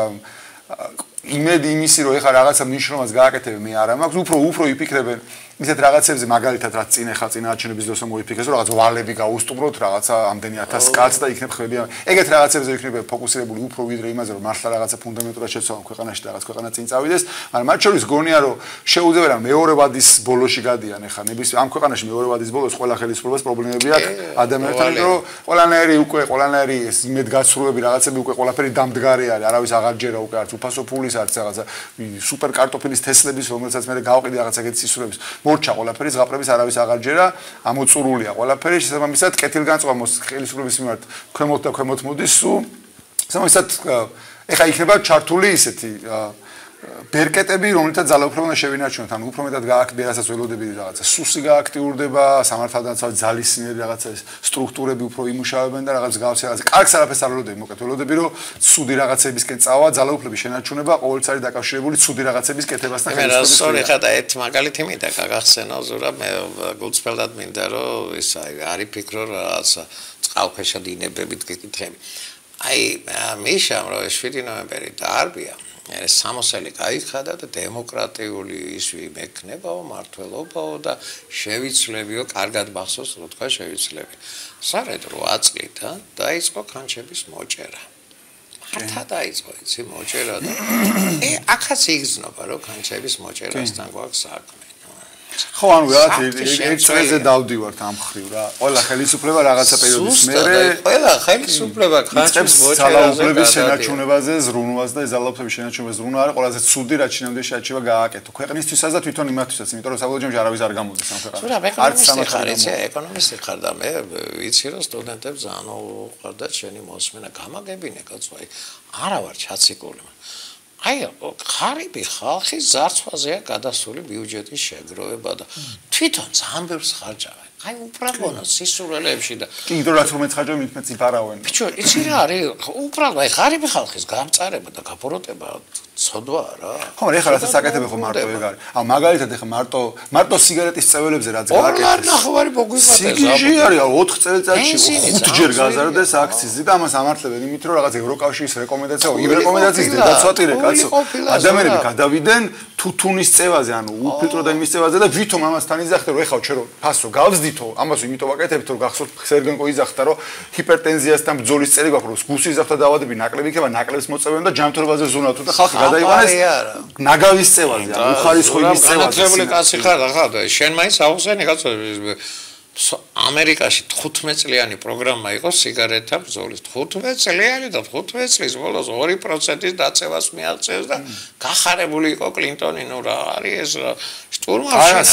იმედი იმისი რომ ეხლა რაღაცა მნიშვნელობას გააკეთებენ მე არ მაქვს, უფრო იფიქრებენ ისეთ რაღაცებზე მაგალითად რაც წინ ეხლა წინაარჩენების დროს მოიფიქრეს რომ რაღაც ვალები გაუსტუმროთ რაღაცა ამდენი 1000 კაცს და იქნებ ხმები ეგეთ რაღაცებზე იქნება ფოკუსირებული უფრო ვიდრე იმაზე რომ მართლა რაღაცა ფუნდამენტურად შეცვალონ ქვეყანაში და რაღაც ქვეყანა წინ წავიდეს, მაგრამ მათ შორის გონია რომ შეუძლია მეორე ვადის ბოლოში გადიან ეხლა ნებისმიერ ამ ქვეყანაში მეორე ვადის ბოლოს ყველა ხელისუფლებას პრობლემები აქვს ადამიანთან რომ ყველანაირი ეს იმედგაცრუები რაღაცები უკვე ყველაფერი დამდგარი არის, არავის აღარ ჯერა უკვე არც უფასო ფულის არც რაღაცა სუპერ კარტოფილის თესლების რომელსაც მე გავყიდი რაღაც ეგეთ სისურვების მორჩა ყველაფერი ზღაპრების არავის აღარ ჯერა ამოწურულია ყველაფერი შესაბამისად კეთილგანწყობის ხელისუფლების მიმართ ქვემოთ და ქვემოთ მოდის სულ შესაბამისად ეხა იქნება ჩართული ისეთი ბერკეტები რომელთაც ძალაუფლება უნდა შევინარჩუნოთ ანუ უფრო მეტად გააკეთებია რასაც ველოდები რაღაცა სუსი გააქტიურდება სამართალდამცავი ძალისმიერი რაღაცა სტრუქტურები უფრო იმუშავებენ და რაღაც გავსი რაღაც კარგს არაფერს არ ველოდები მოკეთ ველოდები რომ ცუდი რაღაცებისკენ წავა ძალაუფლების შენარჩუნება ყოველთვის არის დაკავშირებული ცუდი რაღაცების კეთებასთან ხელისუფლების მე რა ხა და ერთ მაგალითი მინდა გაგახსენო ზურაბ მე გულწრფელად მინდა რომ ის არის ფიქრო რაღაცა წყალქვეშა დინებებით გეკითხები აი მიშამ რომ 7 ნოემბერი დაარბია ეს სამოსელი გაიხადა და დემოკრატიული ისვი მექნებაო მართლობაო და შევიცლებიო კარგად მახსოვს რო თქვა შევიცლები სარეთ 8 წლით დაიწყო კანჩების მოჭერა მართლა დაიწყო იცი მოჭერა და ახაც იგზნობა რომ კანჩების მოჭერასთან გვაქვს საქმე ხო ანუ ერთ წელზე დავდივართ ამ ხრივ რა ყველა ხელისუფლება რაღაცა პერიოდის მერე ყველა ხელისუფლება კანჩების მოჭერაზე შენარჩუნებაზე ზრუნვას და ძალაუფლების შენარჩუნებაზე ზრუნვა არის ყველაზე ცუდი რაც შინამდე შეაჩება გააკეთო ქვეყნისთვისაც და თვითონ იმათთვისაც იმიტომ რომ საბოლოო ჯამში არავის არ გამოდის ამ ქვეყანაში არც სამართალი ეკონომისტი ხარ და მე ვიცი რომ სტუდენტებს ძალიან უყვარდა და შენი მოსმენა გამაგებინე კაცო არა ვარ ჩაციკული აი ხარიბი ხალხის ზარცვაზეა გადასული ბიუჯეტის შეგროვება და თვითონ ძალიან ბევრს ხარჯავენ. აი უბრალოდ სისურველეებში და კი იმიტომ რაც რომ ეცხაჯავენ მით მეც იფარავენ. ბიჭო, იცი რა არის? უბრალოდ აი ხარიბი ხალხის გამწარება და გაფოროტება ცოდვა რა. ხო, ეხლა რასაც აკეთებ ხო მარტო ეგ არის. აუ მაგალითად ეხლა მარტო სიგარეტის წეველებზე რაც გააკეთეს. ორ ნახევარი მოგვიფატეს. სიგიჟი არის 4 წელიწადში 5ჯერ გაზარდეს აქციზი და ამას ამართლებენ იმით რომ რაღაც ევროკავშირის რეკომენდაცია, იმ რეკომენდაციის დედაცვატირე კაცო. ადამიანები გადავიდნენ თუთუნის წევაზე, ანუ უფილტრო და იმის წევაზე და ვითომ ამასთან იძახდა რომ ეხლა ჩვენ რომ ფასო გავზდითო, ამას იმიტომ ვაკეთებთ რომ გახსოვთ სერგენკო იძახდა რომ ჰიპერტენზიასთან ბრძოლის წელი გვაქვს რომ გუსის იძახდა დავადები ნაკლები იქნება ნაკლებს მოწევენ და ჯანმრთელობაზე ზრუნავთ და ხალხი გადაიყვანეს ნაგავის წევაზე, ანუ უხარისხო იმის წევაზე. განათლებული კაცი ხარ ახლა შენ მაინც აუხსენი კაცო ამერიკაში 15 წლიანი პროგრამა იყო სიგარეტთა ბრძოლის 15 წლიანი და 15 წლის ბოლოს 2%-ის დაწევას მიაღწევს და გახარებული იყო კლინტონი ნუ რა არის ეს შტურმავშია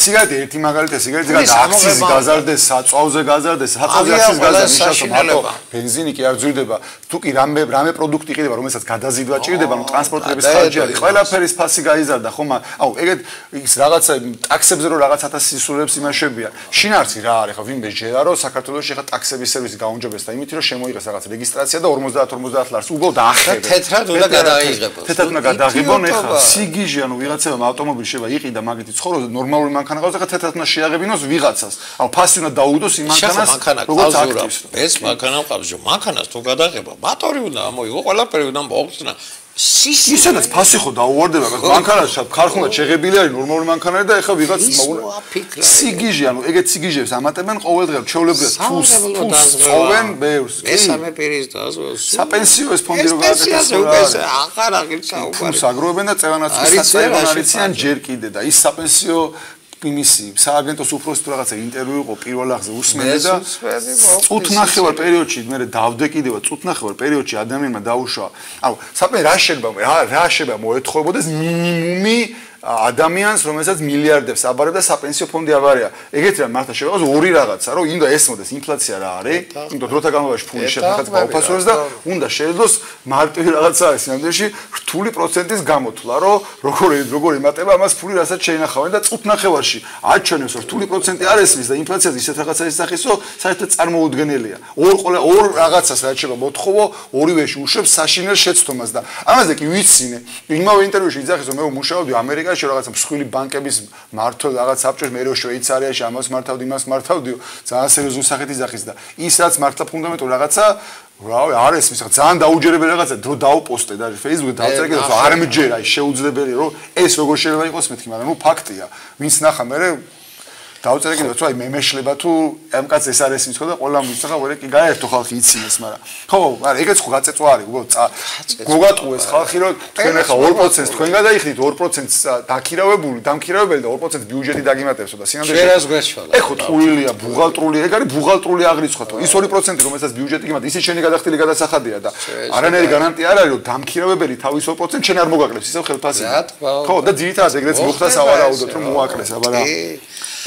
სიგარეტი ერთი მაგალითია სიგარეტი აქციზი გაზარდეს საწვავზე გაზარდეს საწვავზე აქციზი გაზარდეს მარტო ბენზინი კი არ ძვირდება თუ კი რამე პროდუქტი იყიდება რომელსაც გადაზიდვა ჭირდება ნუ ტრანსპორტების ხარჯი არის ყველაფერის ფასი გაიზარდა ხომ აუ ეგეთ ის რაღაცა ტაქსებზე რომ რაღაც 1000 სისულებს იმაშებია შინაარსი რა არის ხო ვინმე ჯერა რომ საქართველოში ხა ტაქსების სერვისი გაუნჯობეს და იმით რომ შემოიღეს რაღაც რეგისტრაცია და 50 ლარს უბოლ დაახერეს თეთრად უნდა გადაიღებოს თეთრად უნდა გადაღებონ ეხლა სიგიჟი ანუ ვიღაცებმა ავტომობილი შევა იყიდა მაგითი ცხოვრობს ნორმალური მანქანა ყავს ეხლა თეთრად უნდა შეაღებინოს ვიღაცას ანუ ფასი უნდა დაუდოს იმ მანქანას როგორც აქტივს ეს მანქანა ყავს მანქანას თუ გადაღება მატორი უნდა ამოიღო ყველაფერი უნდა მოხსნა ისედაც ფასი ხო დაუვარდება მანქანაში ქარხნად შეღებილი არის ნორმალური მანქანა და ეხლა ვიღაც სიგიჟი ანუ ეგეთ სიგიჟებს ამატებენ ყოველდღე ჩვეულებრივად თულს წოვენ ბევრს მესამე პირის დაზღვევას საპენსიო ეს ფონდი რო გააკეთეს აღარ აღიცა თულს აგროვებენ და წევანაცვლისას არიციან ჯერ კიდე და ის საპენსიო იმისი სააგენტოს უფროსი თუ რაღაცა ინტერვიუ იყო პირველ აღზე უსმენდა და წუთნახევარ პერიოდში მე დავდე კიდევა წუთნახევარ პერიოდში ადამიანმა დაუშვა ანუ საპენ რა შეიძლება მოეთხოვებოდეს მინიმუმი ადამიანს, რომელსაც მილიარდებს აბარებ და საპენსიო ფონდი აბარია. ეგეთი რამ მართლა შევაღოს ორი რაღაცა, რომ უნდა ესმოდეს ინფლაცია რა არის, იმიტომ დროთა განმავლობაში ფული შეხაც გაუფასურებს და უნდა შეძლოს მარტივი რაღაცა არის სინამდვილეში რთული პროცენტის გამოთვლა, რომ როგორ ემატება ამას ფული, რასაც შეინახავენ და წუთ ნახევარში აჩვენებს, რომ რთული პროცენტი არ ესმის და ინფლაციას ისეთ რაღაცას ისახის, რომ საერთოდ წარმოუდგენელია. ორ რაღაცას რაც შეიძლება მოთხოვო, ორივეში უშვებს საშინელ შეცდომას და ამაზე კი ვიცინე. იმავე ინტერვიუში იძახის, რომ მე მუშაობდი ამერიკაში, რაღაცა მსხვილი ბანკების მართო რაღაც საბჭოს მე რო შვეიცარიაში ამას მართავდი, იმას მართავდიო, ძალიან სერიოზული სახით იძახის და ის რაც მართლა ფუნდამენტური რაღაცა რავი, არ ესმის, ძალიან დაუჯერებელი რაღაცა, დრო დაუპოსტე და Facebook-ზე დავწერე, რომ არ მეჯერა, შეუძლებელი რომ ეს როგორ შეიძლება იყოს მეთქი, მაგრამ ნუ ფაქტია. ვინც ნახა მე დავწერე კიდევ რომ აი მემეშლება თუ ამ კაცს ეს არ ესმის ხო და ყველა მისაღა ვერე კი გაერთო ხალხი იცინეს, მაგრამ ხო, არა, ეგეც ხო გაწეწვა არის, გოგატყუეს ხალხი რომ თქვენ ახლა 2% თქვენ გადაიხდით 2% დამქირავებელი და 2% ბიუჯეტი დაგიმატებსო და სინამდვილეში შერას გვეშვალა. ეხო ტყუილია, ბუღალტრული, ეგ არის ბუღალტრული აღრიცხვათო. ის 2% რომელსაც ბიუჯეტი გიმატა, ისე შენი გადახდილი გადასახადია და არანაირი გარანტია არ არის რომ დამქირავებელი თავის 2% შენ არ მოგაკლებს, ისევ ხელფასი. ხო, და ძირითადად ეგრეც მოხდა სავარაუდოდ რომ მოაკლეს, აბა კი,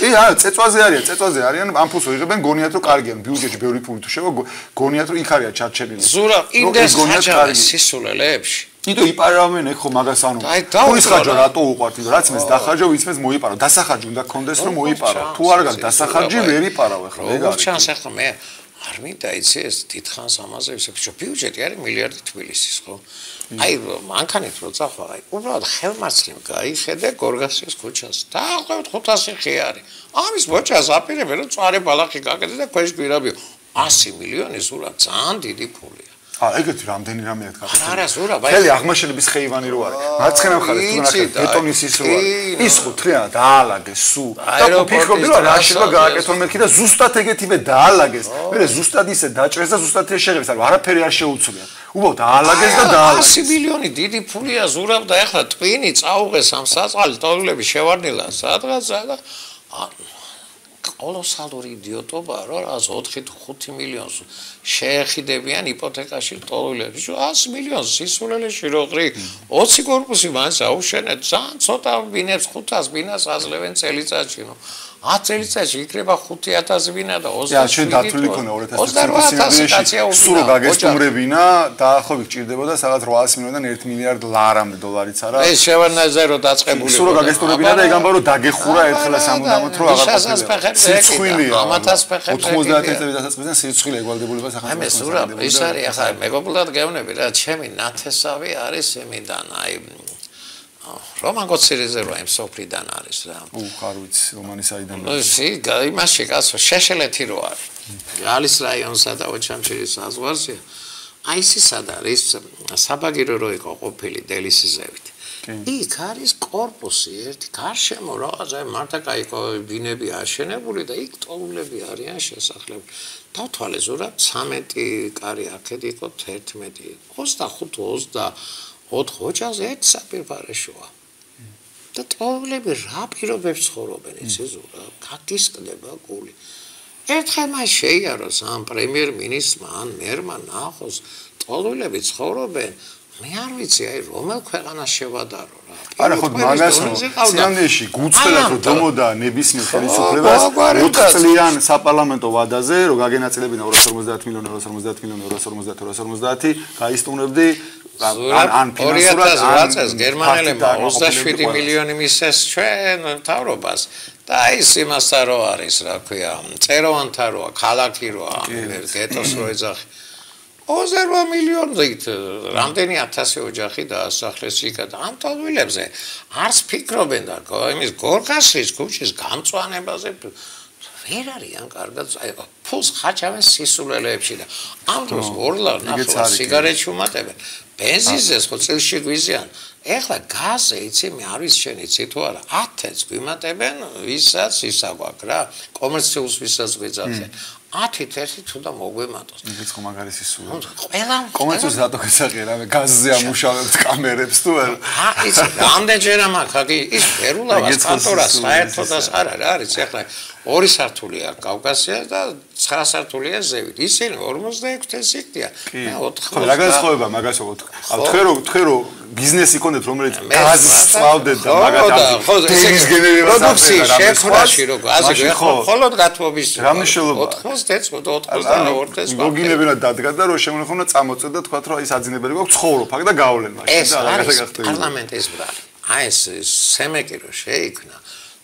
წეწვაზე არიან, ამ ფულს ვიღებენ, გონიათ რომ კარგია, ბიუჯეტში ბევრი ფული თუ შევა, გონიათ რომ იქ არის ჩარჩენილი. ზურა, იმდეს ხაჭავენ სისულელეებში. იმიტომ იპარავენ ეხო მაგას ანუ ფულის ხარჯვა რატო უყვართ, რაც მეც დახარჯო, ვიც მეც მოიპარავ. დასახარჯი უნდა გქონდეს რომ მოიპარავ. თუ არ გაქვს დასახარჯი, ვერ იპარავ ახლა, ეგ არის. ჩანს ახლა მე არ მინდა იცი ეს დიდხანს ამაზე ისე ბიუჯეტი არის მილიარდი თბილისის, ხო? აი მანქანით რო წახვა, აი უბრალოდ ხელმარცხნივ გაიხედე გორგასის ქუჩას. დაახლოებით 500 ხი არის. ამის მოჭას აპირებენ რომ წარე ბალახი გაკეთე და ქვეშ გვირაბიო. 100 მილიონი ზურა ძალიან დიდი ფულია. ეგეთი რამდენი რამე აქვს გაკეთებული. არა, ზურა, ბაი. ხელი აღმაშენების ხეივანი რო არის. მარცხენა მხარეს თუ ნახე ბეტონის ის რო არის. ის ხო თხრიან დაალაგეს სულ. და ფიქრობდი რომ რა შეიძლება გააკეთონ მეთქი და ზუსტად ეგეთივე დაალაგეს. მე ზუსტად ისე დაჭრეს და ზუსტად ეს შეღებს, ანუ არაფერი არ შეუცვლია. უბრალოდ დაალაგეს და დაალაგეს. 100 მილიონი დიდი ფულია ზურამ და ეხლა ტვინი წაუღეს ამ საწყალი ტოლები შევარდნილა სადღაცა და კოლოსალური იდიოტობა რა 4-5 მილიონს შეეხიდებიან იპოთეკაში ტოლებს. 100 მილიონს სისულელეში რო ყრი 20 კორპუსი მას აუშენეთ, ძალიან ცოტა ბინებს 500 ბინას აძლევენ წელიწადში. 10 წელიწადში იქნება 5000 ბინა და 20 შენ დათვლილი ქონა 2020 სულ გაგესტუმრებინა დაახლოებით ჭირდებოდა სადღაც 800 მილიონიდან 1 მილიარდ ლარამდე დოლარიც არა. ეს შევარნაზე რო დაწყებული. სულ გაგესტუმრებინა და ეგ ამბავ რომ დაგეხურა ერთხელ სამუდამოდ რო აღარ სიცხვილია. 91 წელი დასაწყისიდან სიცხვილე ეგვალდებულება სახელმწიფოს. აი მე სურა ის არის ახლა მეგობრულად გეუბნები რა ჩემი ნათესავი არის იმიდან აი რომან გოცირეზე რა იმ სოფლიდან არის რა. არ ვიცი რომანი საიდან. ისი იმაში კაცო შეშელეთი რო არის. გალის რაიონსა და ოჩამჩირის საზღვარზე. აი ის სად არის საბაგირო რო იყო ყოფილი დელისიზევით. იქ არის კორპუსი ერთი გარშემო რაღაცა მარტა кайკო ბინები აშენებული და იქ ტოლულები არიან შესახლებული. დავთვალე ზურაბ 13 კარი აქეთ იყო 11 25 20 ოჯახზე ერთ საპირფარეშოა. და ტოლები რა პირობებს ცხოვრობენ იცი ზურა, გაგისკდება გული. ერთხელ მას შეიაროს ამ პრემიერ-მინისტრმა ან მერმა ნახოს ტოლები ცხოვრობენ. მე არ ვიცი აი რომელ ქვეყანას შევადარო რა. არა ხო მაგას სინამდვილეში გუწელად რომ დომოდა ნებისმიერ ხელისუფლებას 4 წლიან საპარლამენტო ვადაზე რომ გაგენაწილებინა 250 მილიონი 250 მილიონი 250 გაისტუმრებდი ან ფინანსურად წელს გერმანელებმა 27 მილიონი მისცეს ჩვენ მთავრობას და ის იმასთან რო არის რა ქვია წეროვანთა როა ქალაქი როა გეტოს რო ეძახი 28 მილიონით რამდენი 1000 ოჯახი დაასახლეს იქა და ამ ტოლვილებზე არც ფიქრობენ და იმის გორგასის ქუჩის გამწვანებაზე ვერ არიან კარგად ფულს ხაჭავენ სისულელეებში და ამ დროს ორლა ნახო სიგარეტში უმატებენ ბენზინზეს ხო წელში გვიზიან ეხლა გაზზე იცი მე არ ვიცი შენ იცი თუ არა 10-ს გვიმატებენ ვისაც ისა გვაქვს რა კომერციულს ვისაც გვეძახენ 10-ით ერთი თუ და მოგვემატოს ის ხო მაგარი სისულელე ყველა კომერციულს რატო გესახე რა მე გაზზე ამუშავებთ კამერებს თუ არა იცი რამდენჯერ მაქვს აქ ის ფერულავას კანტორას საერთოდაც არ არის ეხლა 2 სართულია კავკასიას და 9 სართულია ზევით. ისინი 46 სიკვდია. მე 80. რა განსხვავება მაგას ვთქვა. თქვენ რო ბიზნესი კონდეთ რომელიც გაზს სწავლდეთ და მაგათ ხო ეს პროდუქციის შექმნაში როგორ ასე ხოლოდ გათბობის რა მნიშვნელობა 90 გოგინებინა დადგა და რო შემოხონა წამოწე და თქვა რომ ის აძინებელი გვაქვს ცხოვრობ და გავლენ მაშინ და რაღაცა გახდება. პარლამენტის ბრალი. აი ეს სემეკი რო შეიქმნა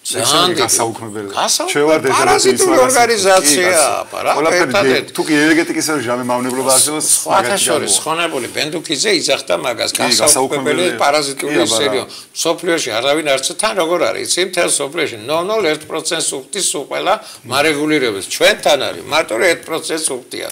ძალიან გასაუქმებელი. ჩვევართ პარაზიტული ორგანიზაცია, პარაფერტად. თუ კი ენერგეტიკის ჟამე მავნებლობა არსებობს, მაგათშორის ხონებული ბენდუქიძე იძახდა მაგას. გასაუქმებელი პარაზიტული სერიო. სოფლიოში არავინ არც თან როგორ არის, იცი მთელ სოფლიოში 0.01% უხდის უყველა მარეგულირებას. ჩვენთან არის მარტო 1% უხდია.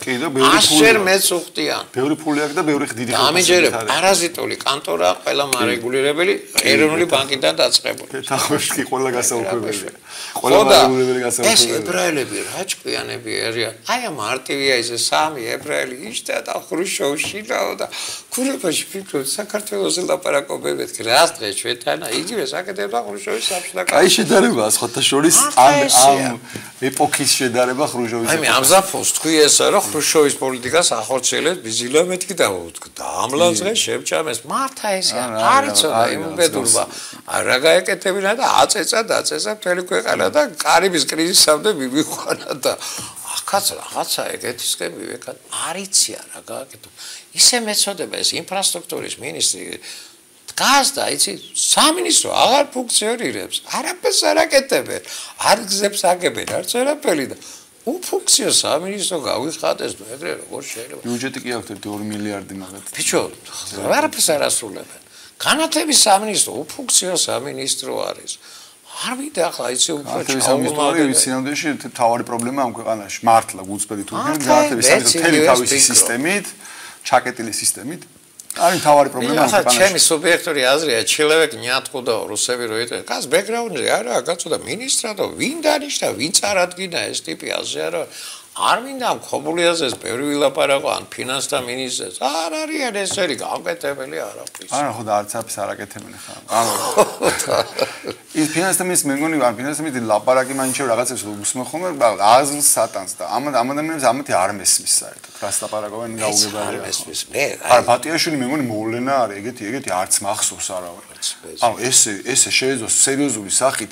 აშერ მეც უხდიან. ბევრი ფული აქვს და ბევრი დიდი ხალხი. ამიჯერებ პარაზიტული კანტორა ყველა მარეგულირებელი ეროვნული ბანკიდან დაწყებული. თახოში ყველა გასაუქმებელი ყველა მარეგულირებელი გასაუქმებელი. ეს ებრაელები რა ჭკვიანები არიან. აი ამ არტივია ისე 3 ებრაელი იშდა და ხრუშოვში და ქურებაში ფიქრობ საქართველოს ლაპარაკობებით რას დღეს ჩვენთანა იგივე საკეთებდა ხრუშოვის საბჭოთა კავშირი. აი შედარება სხვათა შორის ამ ეპოქის შედარება ხრუშოვის. აი მე ამზაფოს თქვი ესა რომ ხრუშოვის პოლიტიკას ახორციელებს ბიზილა მეთქი და ამლაზღე შემჭამეს მართა ესა არიცოდა იმუბედურობა არა გაეკეთებინა და აწეცა მთელი ქვეყანა და კარიბის კრიზისამდე მივიყვანა და ახაც რაღაცა ეგეთისკენ მივეკა არიცია რა გააკეთო ისე მეწოდება ეს ინფრასტრუქტურის მინისტრი დგას და იცი სამინისტრო აღარ ფუნქციონირებს არაფერს არ აკეთებენ არ გზებს აგებენ არც არაფერი და უფუნქციო სამინისტრო გავიხატეს მეგრე როგორ შეიძლება ბიუჯეტი კი აქვს 2 მილიარდი მაგათ ბიჭო არაფერს არ ასრულებენ განათლების სამინისტრო უფუნქციო სამინისტრო არის არ ვიდა ახლა იცი უფრო ჩაუმოვარდი სინამდვილეში თავარი პრობლემა ამ ქვეყანაში მართლა გულწრფელი თუ განათლების სამინისტრო თელი თავისი სისტემით ჩაკეტილი სისტემით არის თავარი პრობლემა ამ ქვეყანაში ჩემი სუბიექტური აზრია ჩილევეკ ნიატყუდა რუსები რო იტყვი გას ბექგრაუნდზე არა გაწოდა მინისტრა და ვინ დანიშნა ვინ წარადგინა ეს ტიპი ასე არა არ მინდა მქობულიაზეს ბევრი ვილაპარაკო ან ფინანსთა მინისტრს არ არიან ესერი გამკეთებელი არაფრის არა ხო და არც აფს არ აკეთებენ ხა ანუ ის ფინანსთა მინისტრი მე მგონი ან ფინანსთა მინისტრი ლაპარაკი მაინჩევ რაღაცებს უსმენ ხოლმე აზრს სატანს და ამ ადამიანებს ამათი არ მესმის საერთოდ რას ლაპარაკობენ გაუგებარია არ მესმის მე არა ბატიაშვილი მე მგონი მოვლენა არის ეგეთი არც მახსოვს არავინ ანუ ესე შეეძლოს სერიოზული სახით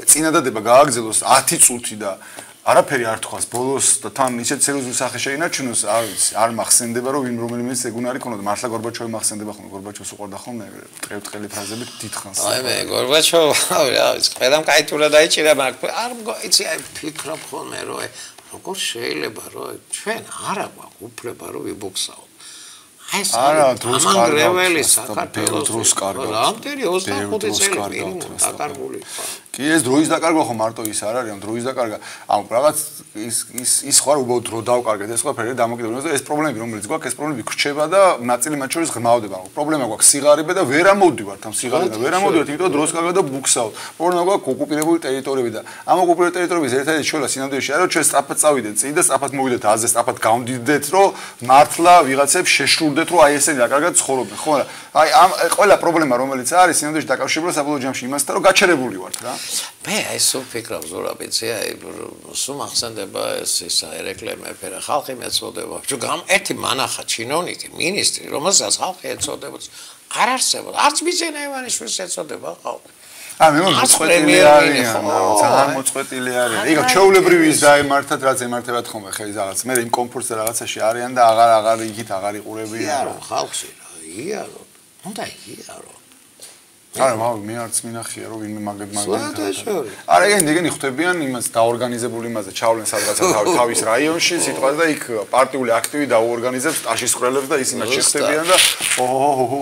წინადადება გააგრძელოს 10 წუთი და არაფერი არ თქვას ბოლოს და თან ისეთ სერიოზული სახე შეინარჩუნოს არ ვიცი არ მახსენდება რომ ვინ რომელიმე ეგუნარი ქონოდა მართლა გორბაჩოვი მახსენდება ხოლმე გორბაჩოვს უყურდა ხოლმე ტყევტყელი ფრაზებით დიდხანს აი მე გორბაჩოვი რა ვიცი ყველამ кайტურა დაიჭირა მაგრამ არ იცი აი ფიქრობ ხოლმე რომ როგორ შეიძლება რომ ჩვენ არა გვაქვს უფლება რომ ვიბოქსაო არა დროს კარგაველი საქართველოს დროს კარგავ რამდენი 25 წელი მინიმუმ დაკარგული კი ეს დროის დაკარგვა ხო მარტო ის არ არის ამ დროის დაკარგვა ანუ რაღაც ის ხარ უბრალოდ დრო დავკარგეთ ეს ყველაფერი დამოკიდებულება და ეს პრობლემები რომელიც გვაქვს ეს პრობლემები გრჩება და ნაწილი მათ შორის ღრმავდება პრობლემა გვაქვს სიღარიბე და ვერ ამოვდივართ ამ სიღარიბედან ვერ ამოვდივართ იმიტომ დროს კარგავ და ბუქსავთ პრობლემა გვაქვს ოკუპირებული ტერიტორიები და ამ ოკუპირებული ტერიტორიების ერთადერთი შველა სინამდვილეში არა ჩვენ სწრაფად წავიდეთ წინ და სწრაფად მოვიდეთ აზე სწრაფად გავდიდეთ რომ მართლა ვიღაცებს შეშურდეთ რომ აი ესენი დაკარგად ცხოვრობენ ხო არა აი ამ ყველა პრობლემა რომელიც არის სინამდვილეში დაკავშირებულია საბოლოო ჯამში იმასთან რომ გაჩერებული ვართ რა მე აი სულ ფიქრობ ზურაბიცი აი სულ ახსენდება ეს ერეკლე მეფერა ხალხი მეწოდება რომ ერთი მანახა ჩინოვნიკი მინისტრი რომელსაც ხალხი ეწოდებოდა არ არსებობს არც მიზენა ივანიშვილს ეწოდება ხალხი მე მოწყვეტილი არიან ძალიან მოწყვეტილი არიან იგივე ჩვეულებრივი ის დაემართათ რაც ემართებათ ხოლმე ხელი რაღაც მე იმ კომფორტზე რაღაცაში არიან და აღარ იგით აღარ იყურებიან რა ხალხში რა იარო უნდა იარო არა მე არც მინახია რომ ვინმე არა ეგენი ხვდებიან იმას დაორგანიზებული იმაზე ჩავლენ სადღაცა თავის რაიონში სიტყვაზე და იქ პარტიული აქტივი დაორგანიზებს ტაშისყრელებს და ისინი შეხვდებიან და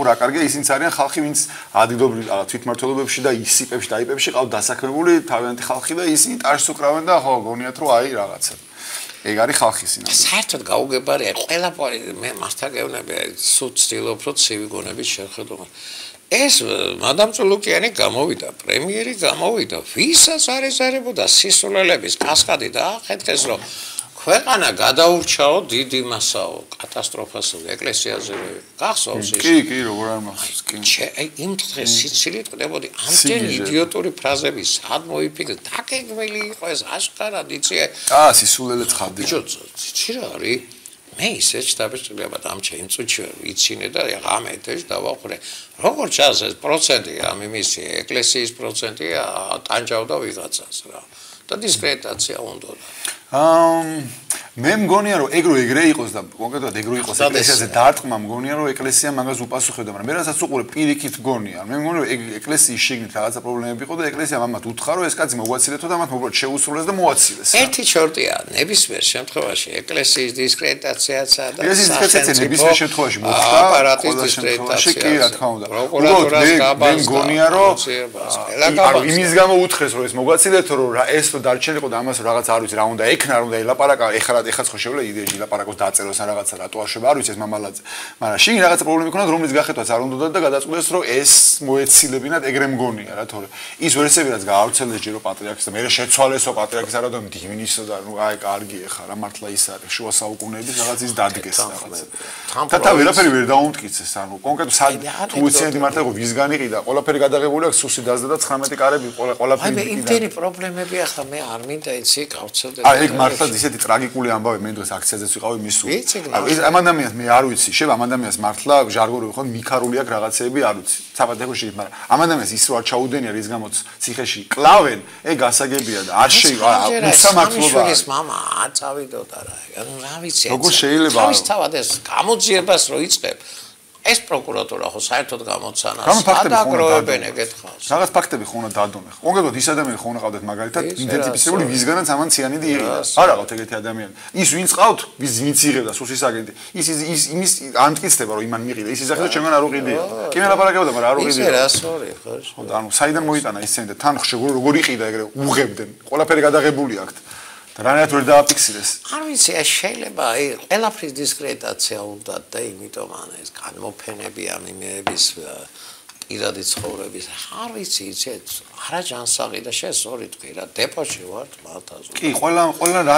რა კარგია ისინიც არიან ხალხი ვინც ადგილობრივ თვითმმართველობებში და ისიპებში და აიპებში ყავთ დასაქმებული თავიანთი ხალხი და ისინი ტაშს უკრავენ და ხო გონიათ რომ აი რაღაცა ეგ არის ხალხი სინამდვილე საერთოდ გაუგებარია ყველაფერი მე მასთან გეუბნები სულ ცდილობ რომ ცივი გონების შეხედო ეს მადამ წულუკიანი გამოვიდა პრემიერი გამოვიდა ვისაც არ ეზარებოდა სისულელების კასკადი და ახეთქეს რომ ქვეყანა გადაურჩაო დიდი მასაო კატასტროფას ეკლესიაზე გახსოვს ის კი როგორ არ მახსოვს კი იმ დღეს სიცილით ყდებოდი ამდენი იდიოტური ფრაზები სად მოიფიქრე დაგეგმილი იყო ეს აშკარად იცი სისულელეც ხარდი ბიჭო ცი რა არის მე ისე შტაბჭირებად ამ ჩემ წუთში ვიცინე და ღამე ეთეში დავაყრე როგორ ჩანს ეს პროცენტია მიმისი ეკლესიის პროცენტია ტანჯავდა ვიღაცას რა და დისკრეტაცია უნდა მე მგონია რომ ეგრე იყოს და კონკრეტულად ეგრე იყოს ეკლესიაზე დარტყმა მგონია რომ ეკლესია მაგას უპასუხებდა მაგრამ მე რასაც უყურე პირიქით მგონია მე მგონია რომ ეკლესიის შიგნით რაღაცა პრობლემები იყო და ეკლესიამ ამათ უთხრა რომ ეს კაცი მოგვაცილეთო და მათ მოკლედ შეუსრულეს და მოაცილეს ერთი ჩორტია ნებისმიერ შემთხვევაში ეკლესიის დისკრეტაციაცა და ეკლესიის დისკრეტაცია ნებისმიერ შემთხვევაში მოხდა აპარატის დისკრეტაცია კი რა თქმა უნდა პროკურატურას მე მგონია რომ იმის გამო უთხრეს რომ ეს მოგვაცილეთო რომ ეს რო დარჩენილიყო და ამას რაღაც არ ვიცი რა უნდა ექნა რომ და ელაპარაკა ეხლა ხო შევლე იდეაში ლაპარაკოს დააწეროს ან რაღაცა რატო არ შევა არ ვიცი ეს მამალაძე მაგრამ შინ რაღაცა პრობლემები ქონდა რომლის გახეთვაც არ უნდა და გადაწყვეტეს რომ ეს მოეცილებინათ ეგრე მგონია რა თორე ის ვერსები რაც გაავრცელეს ჯერო პატრიარქს და მე შეცვალესო პატრიარქის არადო მდივნისო და ნუ აი კარგი ეხა რა მართლა ის არის შუა საუკუნეების რაღაც ის დადგეს რაღაცა და ვერაფერი ვერ დაუმტკიცეს ანუ კონკრეტულად თუ ვიცი მართლა εγώ ვისგან იყიდა ყველაფერი გადაღებული აქვს სუსი დაზდა და 19 კარები ყველაფერი აი მე იმდენი პრობლემები ახლა მე არ მინდა იცი გავცელდე აი ეგ მართლა ისეთი ტრაგიკული ამბავი მე დღეს აქციაზეც ვიყავი მისული ეს ამ ადამიანს მე არ ვიცი შევ ამ ადამიანს მართლა ჟარგორი ვიყო მიქარული აქვს რაღაცეები არ ვიცი საფათეხოში მაგრამ ამ ადამიანს ის რო არ ჩაუდენია რის გამოც ციხეში კლავენ ეგ გასაგებია და არ შეიძლება უსამართლობა ის მამა არ წავიდოდა რა ანუ რა ვიცი როგორ შეიძლება თავის თავად ეს გამოძიებას რო იწყებ ეს პროკურატურა ხო საერთოდ გამოცანას ადაგროვებენ ეგეთ ხალხს. რაღაც ფაქტები ხო უნდა დადონე. კონკრეტულად ის ადამიანი ხო უნდა ყავდეთ მაგალითად იდენტიფიცირებული ვისგანაც ამან ციანიდი იღება. არა ყავთ ეგეთი ადამიანი. ის ვინც ყავთ, ვინც იღებდა სუსის აგენტი. ის იმის ამტკიცდება რომ იმან მიყიდა. ის ისახეთ ჩემგან არ უყიდია. კი მე ლაპარაკებდა, მაგრამ არ უყიდია. ისე რა სორი ხო? ხო და ანუ საიდან მოიტანა ის ცენი და თან როგორ იყიდა ეგრე უღებდნენ. ყველაფერი გადაღებული აქვთ. რანაირად ვერ დააფიქსირეს. არ ვიცი, შეიძლება აი ყველაფრის დისკრეტაცია უნდა და იმიტომ ან ეს განმოფენები ამ იმების პირადი ცხოვრების არ ვიცი, იცით, არა ჯანსაღი და შესორი თქვი რა, დეპოში ვართ მალთაზე. კი, ყველა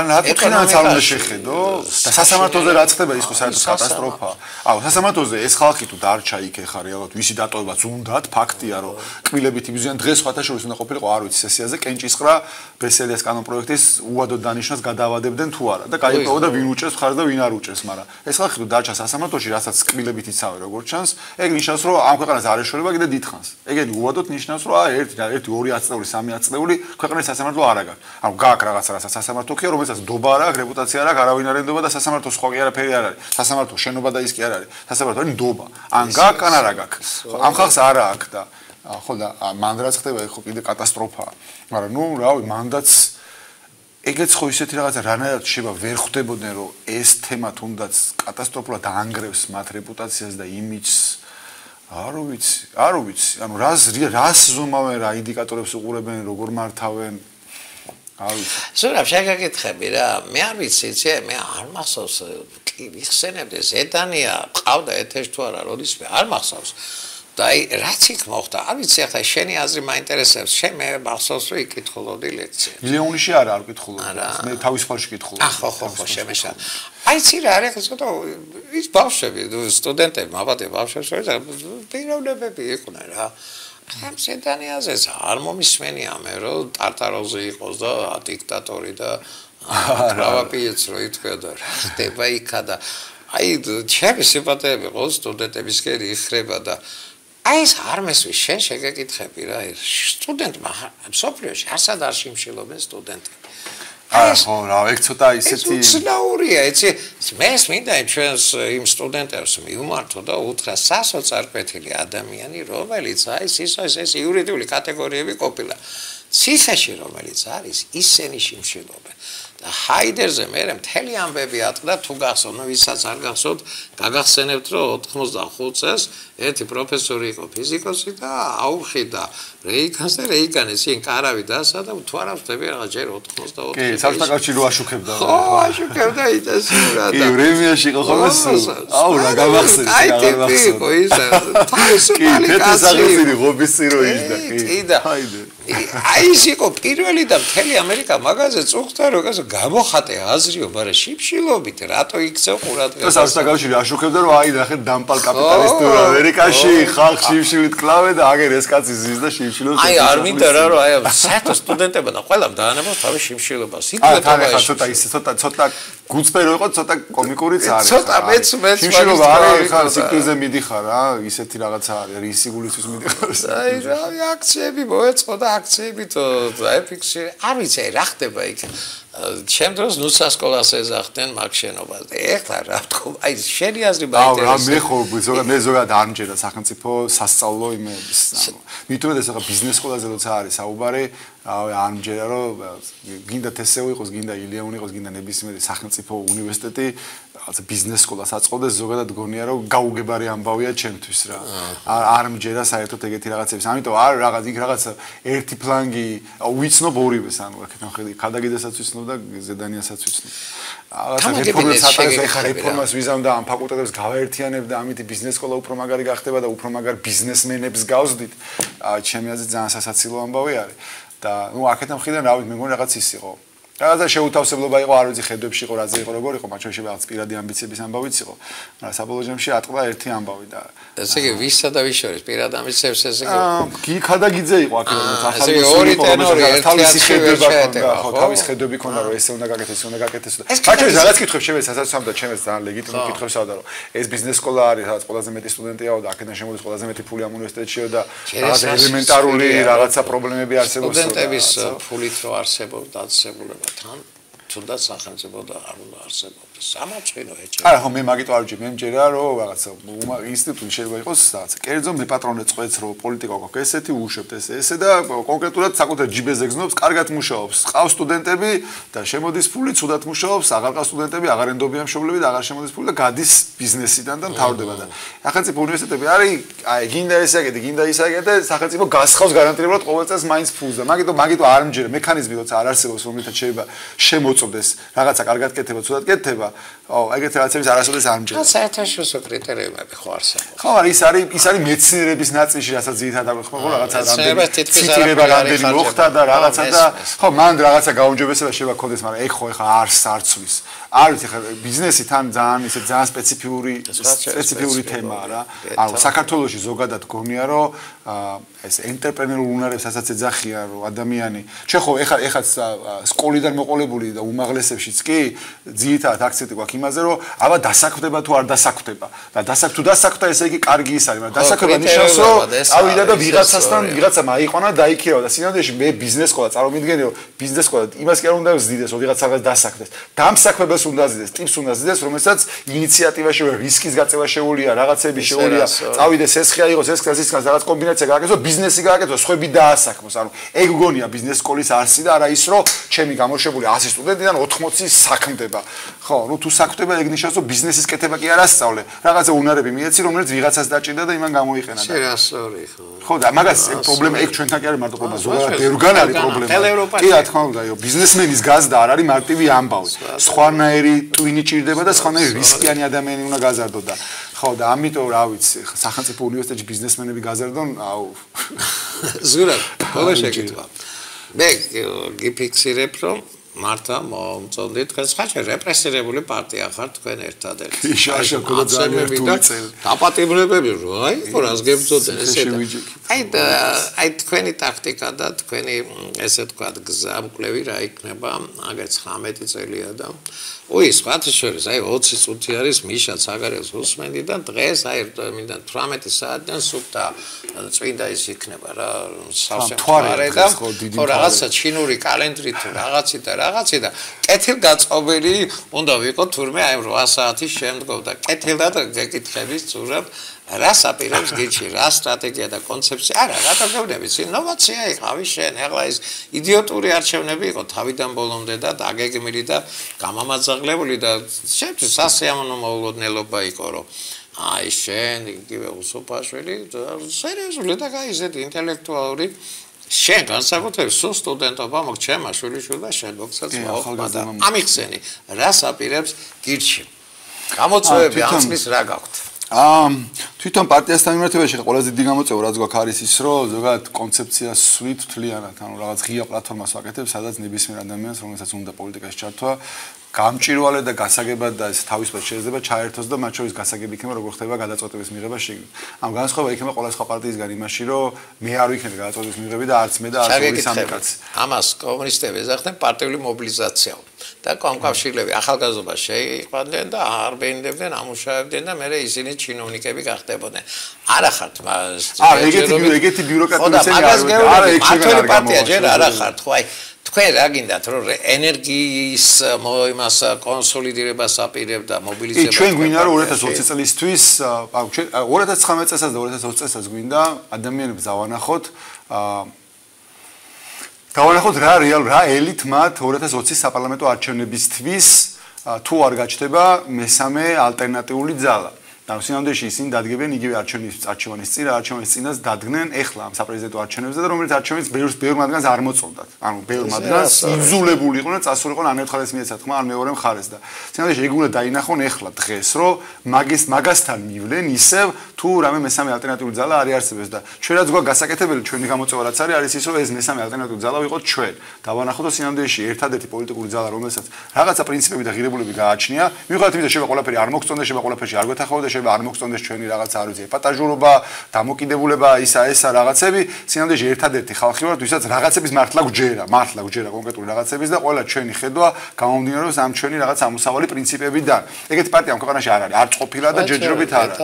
რატოხინაც არ უნდა შეხედო და სასამართლოზე რაც ხდება ის ხო საერთოდ კატასტროფაა. აუ, სასამართლოზე ეს ხალხი თუ დარჩა იქ ეხა რეალურად ვისი დატოვებაც უნდათ, ფაქტია რომ კბილებით იბრძვიან დღეს სხვათა შორის უნდა ყოფილიყო არ ვიცი სესიაზე კენჭისყრა ბესელიას კანონპროექტის უადოდ დანიშნას გადაავადებდნენ თუ არა და გაიყო და ვინ უჭერს მხარს და ვინ არ უჭერს, მაგრამ ეს ხალხი თუ დარჩა სასამართლოში, რასაც კბილებით იცავენ როგორც ჩანს, ეგ ნიშნავს რომ ამ ქვეყანას არ ეშველება და დიდხანს. ეგენი უადოდ ნიშნავს, რომ ერთი 2 აწეული, 3 აწეული ქვეყნის სასამართლო არ აქვს. ანუ გააქვს რაღაცა, რასაც სასამართლო ქია, რომელსაც დობა არ აქვს, რეპუტაცია არ აქვს, არავინ არ ენდობა და სასამართლო სხვა კი არაფერი არ არის. სასამართლო შენობა და ის კი არ არის. სასამართლო არის დობა. ან გააქვს, ან არ აქვს. ამ ხალხს არ აქვს და ხო და მან რაც ხდება, ხო კიდე კატასტროფაა. მაგრამ ნუ რავი, მანდაც ეგეც ხო ისეთი რაღაცა რანაირად შეიძლება ვერ ხვდებოდნენ, რომ ეს თემა თუნდაც კატასტროფულად ანგრევს მათ რეპუტაციას და იმიჯს არ ვიცი, ანუ რას ზომავენ რა ინდიკატორებს უყურებენ, როგორ მართავენ, არ ვიცი. ზურაბ შეგაკითხები რა, მე არ ვიცი, მე არ მახსოვს, კი ვიხსენებდი, ზედანია ყავდა ეთეში თუ არა, როდისმე არ მახსოვს. და აი რაც იქ მოხდა, არ ვიცი, ახლა შენი აზრი მაინტერესებს, მე მახსოვს რომ იკითხულობდი ლექცია. ლეონიში არა ვკითხულობდი, მე თავის ფალში ვკითხულობდი. ხო, შემეშა. აიცი რა არის ცოტა ის ბავშვები სტუდენტები მაბადე ბავშვებს პიროვნებები იყვნენ რა ამ სედანიაზე არ მომისმენია მე რომ ტარტაროზე იყოს და დიქტატორი და რავაპიეც რო ითქვა და რა ხდება იქა და აი ჩემი სიმპათიები ყო სტუდენტებისკენ იხრება და აი ეს არ მესვი შენ შეგეკითხები რა სტუდენტმა სოფლიოში არსად არ შიმშილობენ სტუდენტები ხო, რა, ეგ ცოტა ისეთი უცნაურია, იცი, მეს მინდა ჩვენს იმ სტუდენტებს მივმართო და უთხრა სასოწარკვეთილი ადამიანი, რომელიც აი ეს იურიდიული კატეგორიები ყოფილა. ციხეში რომელიც არის, ისინი შიმშილობენ. და ჰაიდერზე მე მთელი ამბები ატყდა თუ გახსოვთ, ნუ ვისაც არ გახსოვთ, გაგახსენებთ რომ 85 წელს ერთი პროფესორი იყო ფიზიკოსი და აუხიდა რეიგანს და რეიგანის წინ კარავი დასადა თუ არა ვთები რაღაც ჯერ 84 კი, საბჭოთაკავშირო აშუქებდა. ხო, აშუქებდა იტესურა და კი, პრემიაში იყო ხოლმე აუ რა გამახსენე, აი ტიპი იყო ის თავისუფალი კაცი. კი, თეთრი საღებავი ღობის ცირო ის და კი და ჰაიდე აი ის იყო პირველი და მთელი ამერიკა მაგაზე წუხდა როგორც გამოხატე აზრიო, მაგრამ შიფშილობით რატო იქცევ ყურადღებას. ეს ასაკავშირი აშუქებდა რომ აი ნახე დამპალ კაპიტალისტურ ამერიკაში ხალხ შიფშილით კლავე და აგერ ეს კაცი ზის და შიფშილობს. აი არ მინდა რა რომ აი საერთო სტუდენტებმა და ყველამ დაანებოს თავის შიფშილობას. ცოტა გუწფერო იყო, ცოტა კომიკურიც არის. ცოტა მეც შიფშილობა არის, ხარ სიკვდილზე მიდიხარ რა, ისეთი რაღაცა არის, რისი გულისთვის მიდიხარ. აი რა აქციები მოეწყო და აქციებით ეფიქსი არ ვიცი რა ხდება იქ ჩემ დროს ნუსასკოლას ეძახდნენ მაგ შენობას და ეხლა რა თქო აი შენი აზრი რა მაინტერესებს მე ხო მე ზოგადად არ მჯერა სახელმწიფო სასწავლო იმების მithumedes ახლა ბიზნეს სკოლაზე როცა არის საუბარი არ მჯერა რომ გინდა თესეო იყოს გინდა ილიაუნი იყოს გინდა ნებისმიერი სახელმწიფო უნივერსიტეტი რაღაცა ბიზნეს სკოლას აწყობდეს ზოგადად გონია რომ გაუგებარი ამბავია ჩემთვის რა არ მჯერა საერთოდ ეგეთი რაღაცების ამიტომ არ რაღაც იქ რაღაც ერთი ფლანგი ვიცნობ ორივეს ანუ აქეთ ამხედი ქადაგიდასაც ვიცნობ და ზედანიასაც ვიცნობ რაღაცა რეფორმას ვიზამდა ამ ფაკულტეტებს გავაერთიანებ და ამით ბიზნეს სკოლა უფრო მაგარი გახდება და უფრო მაგარ ბიზნესმენებს გავსდით ჩემი აზრით ძალიან სასაცილო ამბავი არის და ნუ აქეთ ამხიდან რა ვიცი მე მგონი რაღაც ის იყო რაღაცა შეუთავსებლობა იყო არ ვიცი ხედვებში იყო რაზე იყო როგორ იყო მათ შორის რაღაც პირადი ამბიციების ამბავიც იყო მაგრამ საბოლოო ჯამში ატყდა ერთი ამბავი და ესე იგი ვისა და ვის შორის პირადი ამბიციებს ესე იგი გიქადაგიძე იყო აქეთ ახალი ორი ტენორი თავისი ხედვები ჰქონდა ხო თავისი ხედვები ჰქონდა რომ ესე უნდა გაკეთდეს უნდა გაკეთდეს და მათ შორის რაღაც კითხვებს შემეც ასაცვამ და ჩემს ძალიან ლეგიტიმურ კითხვებს ავდა რომ ეს ბიზნეს სკოლა არის სადაც ყველაზე მეტი სტუდენტიაო და აქედან შემოდის ყველაზე მეტი ფული ამ უნივერსიტეტშიო და რაღაც ელემენტარული რაღაცა პრობლემები არსებობს სტუდენტების ფულით რო არსებობს დაწესებულება თან თუნდაც სახელმწიფო და არ უნდა არსებობდეს სამაჩვენო ეჭება არა ხო მე მაგიტო არ ვიჯი მე მჯერა რომ რაღაცა ინსტიტუტი შეიძლება იყოს რაღაცა კერძო მე პატრონე წყვეც რომ პოლიტიკა გვაქვს ესეთი უშვებთ ესე და კონკრეტულად საკუთარ ჯიბეზე გზნობს კარგად მუშაობს ყავს სტუდენტები და შემოდის ფული ცუდად მუშაობს აღარ ყავს სტუდენტები აღარ ენდობიან მშობლები და აღარ შემოდის ფული და გადის ბიზნესიდან და მთავრდება და სახელმწიფო უნივერსიტეტები არის აი გინდა ესე აკეთე გინდა ის აკეთე სახელმწიფო გასხავს გარანტირებულად ყოველ წელს მაინც ფულს და მაგიტო არ მჯერა მექანიზმი როცა არ არსებობს რომელთაც შეიძლება შემოწმდეს რაღაცა კარგად კეთება ცუდად კეთება ეგეთ რაღაცებს არასოდეს არ მჯერა. საერთაშორისო კრიტერიუმები ხო არსებობს. ხო, ის არის მეცნიერების ნაწილში, რასაც ძირითადად ხო რაღაცა ციტირება რამდენი მოხდა და რაღაცა და ხო, მან რაღაცა გაუმჯობესება შეიძლება ქონდეს, მაგრამ ეგ ხო ეხა არ ცვლის. არ ვიცი ხა ბიზნესი თან ძალიან ისე ძალიან სპეციფიური თემაა რა. ანუ საქართველოში ზოგადად გონია რომ ეს ენტერპრენერულ უნარებსაც ეძახიან რომ ადამიანი ჩვენ ხო ეხაც სკოლიდან მოყოლებული და უმაღლესებშიც კი ძირითადად აქცენტი გვაქვს იმაზე რომ აბა დასაქმდება თუ არ დასაქმდება და თუ დასაქმდა ესე იგი კარგი ის არის მაგრამ დასაქმება ნიშნავს რომ ავიდა და ვიღაცასთან ვიღაცა მაიყვანა და იქირავა და სინამდვილეში მე ბიზნეს სკოლა წარმოვიდგენე რომ ბიზნეს სკოლა იმას კი არ უნდა ზდიდეს რომ ვიღაცას დასაქმდეს დამსაქმებას უნდა ზდიდეს ტიპს უნდა ზდიდეს რომელსაც ინიციატივაში რისკის გაწევა შეუულია რაღაცები შეუულია წავიდეს ეს ხე აიღოს ეს კაცის რაღაც კომბინაცია გააკეთოს ბიზნესი გააკეთოს ხვები დაასაქმოს ანუ ეგ გონია ბიზნეს სკოლის არსი და არა ის რომ ჩემი გამოშვებული 100 სტუდენტიდან 80 საქმდება ხო ნუ თუ საქმდება ეგ ნიშნავს რომ ბიზნესის კეთება კი არ ასწავლე რაღაცა უნარები მიეცი რომელიც ვიღაცას დაჭირდა და იმან გამოიყენა და შერასორი ხო და მაგას ეგ პრობლემა ეგ ჩვენთან კი არის მარტო პრობლემა ზოგადად ბევრგან არის პრობლემა კი რა თქმა უნდა ბიზნესმენის გაზრდა არ არის მარტივი ამბავი სხვანაირი ტვინი ჭირდება და სხვანაირი რისკიანი ადამიანი უნდა გაზარდო და ხო და ამიტომ რა ვიცი სახელმწიფო უნივერსიტეტში ბიზნესმენები გაზარდონ აუ ზურაბ ხოლმე შეკითხვა მე გიფიქსირებ რომ მართა მომწონდით დღეს ხაჭე რეპრესირებული პარტია ხარ თქვენ ერთადერთი შაშაკო ძალიან რთული წელი დაპატიმრებები რო აი ხო რას გებწოდენ ესე აი თქვენი ტაქტიკა და თქვენი ესე თქვა გზამკვლევი რა იქნება აგერ 19 წელია და ой, სხვათა შორის, აი 20 წუთი არის მიშა საგარეოს უსმენდი და დღეს აი მინდა 18 საათიდან სუფთა წვინდა ის იქნება რა სავსე მთვარე და ხო რაღაცა ჩინური კალენდრი თუ რაღაცი და კეთილგაწყობილი უნდა ვიყო თურმე აი 8 საათის შემდგომ და კეთილად გეკითხების ზურაბ რას აპირებს გიჩი რა სტრატეგია და კონცეფცია არა რატო გეუბნებით ინოვაცია იყავი შენ ახლა ეს იდიოტური არჩევნები იყო თავიდან ბოლომდე და დაგეგმილი და გამამაძაღლებული და შეფს სასიამოვნო მოულოდნელობა იყო რომ აი შენ იგივე უსופაშვილი სერიოზული და გაიზეთ ინტელექტუალური შენ განსაკუთრებით სულ სტუდენტობა მოგჩემა შვილიშვილ და შენ მოგცაც მოხდა და ამიხსენი რას აპირებს გირჩი გამოწვევები ამის რა გაქვთ თვითონ პარტიასთან მიმართებაში ყველაზე დიდი გამოწვევა რაც გვაქვს არის ის რომ ზოგადად კონცეფციას სვით თლიანად ანუ რაღაც ღია პლატფორმას ვაკეთებ სადაც ნებისმიერ ადამიანს რომელსაც უნდა პოლიტიკაში ჩართვა გამჭირვალე და გასაგებად და ეს თავისუფლად შეიძლება ჩაერთოს და მათ შორის გასაგები იქნება როგორ ხდება გადაწყვეტების მიღება შიგნით. ამ განსხვავება იქნება ყველა სხვა პარტიისგან იმაში, რომ მე არ ვიქნები გადაწყვეტების მიღები და არც მე და არც ორი სამი კაცი. ამას კომუნისტები ეძახდნენ პარტიული მობილიზაცია. და კომკავშირლები ახალგაზრდობა შეიყვანდნენ და არბენდებდნენ, ამუშავებდნენ და მერე ისინი ჩინოვნიკები გახდებოდნენ. არა ხართ მას. ეგეთი ბიუროკრატიული ისინი არა ეგ შეგარ პარტია ჯერ არა ხართ, ხო აი თქვენ რა გინდათ რომ ენერგიის იმას კონსოლიდირებას აპირებ და მობილიზებას ჩვენ გვინდა რომ 2020 წლისთვის 2019 წელსაც და 2020 წელსაც გვინდა ადამიანებს დავანახოთ რა ელით მათ 2020 საპარლამენტო არჩევნებისთვის თუ არ გაჩნდება მესამე ალტერნატიული ძალა და სინამდვილეში ისინი დადგებენ იგივე არჩევანის წინას დადგნენ ეხლა ამ საპრეზიდენტო არჩევნებზე და რომელიც არჩევნებს ბევრ მათგანს არ მოწონდათ. ანუ ბევრ მათგანს იძულებული იყვნენ და წასულიყო ანეთხალეს მიეცათ ხმა არ მეორე მხარეს და სინამდვილეში ეგ უნდა დაინახონ ეხლა დღეს რომ მაგასთან მივლენ ისევ თუ რამე მესამე ალტერნატიული ძალა არ არსებობს და ჩვენ რაც გვაქვს გასაკეთებელი ჩვენი გამოწვევა რაც არის ის რომ ეს მესამე ალტერნატიული ძალა ვიყოთ ჩვენ. დავანახოთ რომ სინამდვილეში ერთადერთი პოლიტიკური ძალა რომელსაც რაღაცა პრინციპები და ღირებულები გააჩნია მიუხედავად იმისა შეიძლება ყველაფერი არ მოგწონდეს შეიძლება ყველაფერში არ გვეთახავდეს შეიძლება არ მოგწონდეს ჩვენი რაღაც არ ვიცი ეპატაჟურობა, დამოკიდებულება, ისა რაღაცები, სინამდვილეში ერთადერთი ხალხი ვართ, ვისაც რაღაცების მართლა გვჯერა კონკრეტული რაღაცების და ყველა ჩვენი ხედვა გამომდინარეობს ამ ჩვენი რაღაც ამოსავალი პრინციპებიდან. ეგეთი პარტია ამ ქვეყანაში არ არის, არ ყოფილა და ჯერჯერობით არა.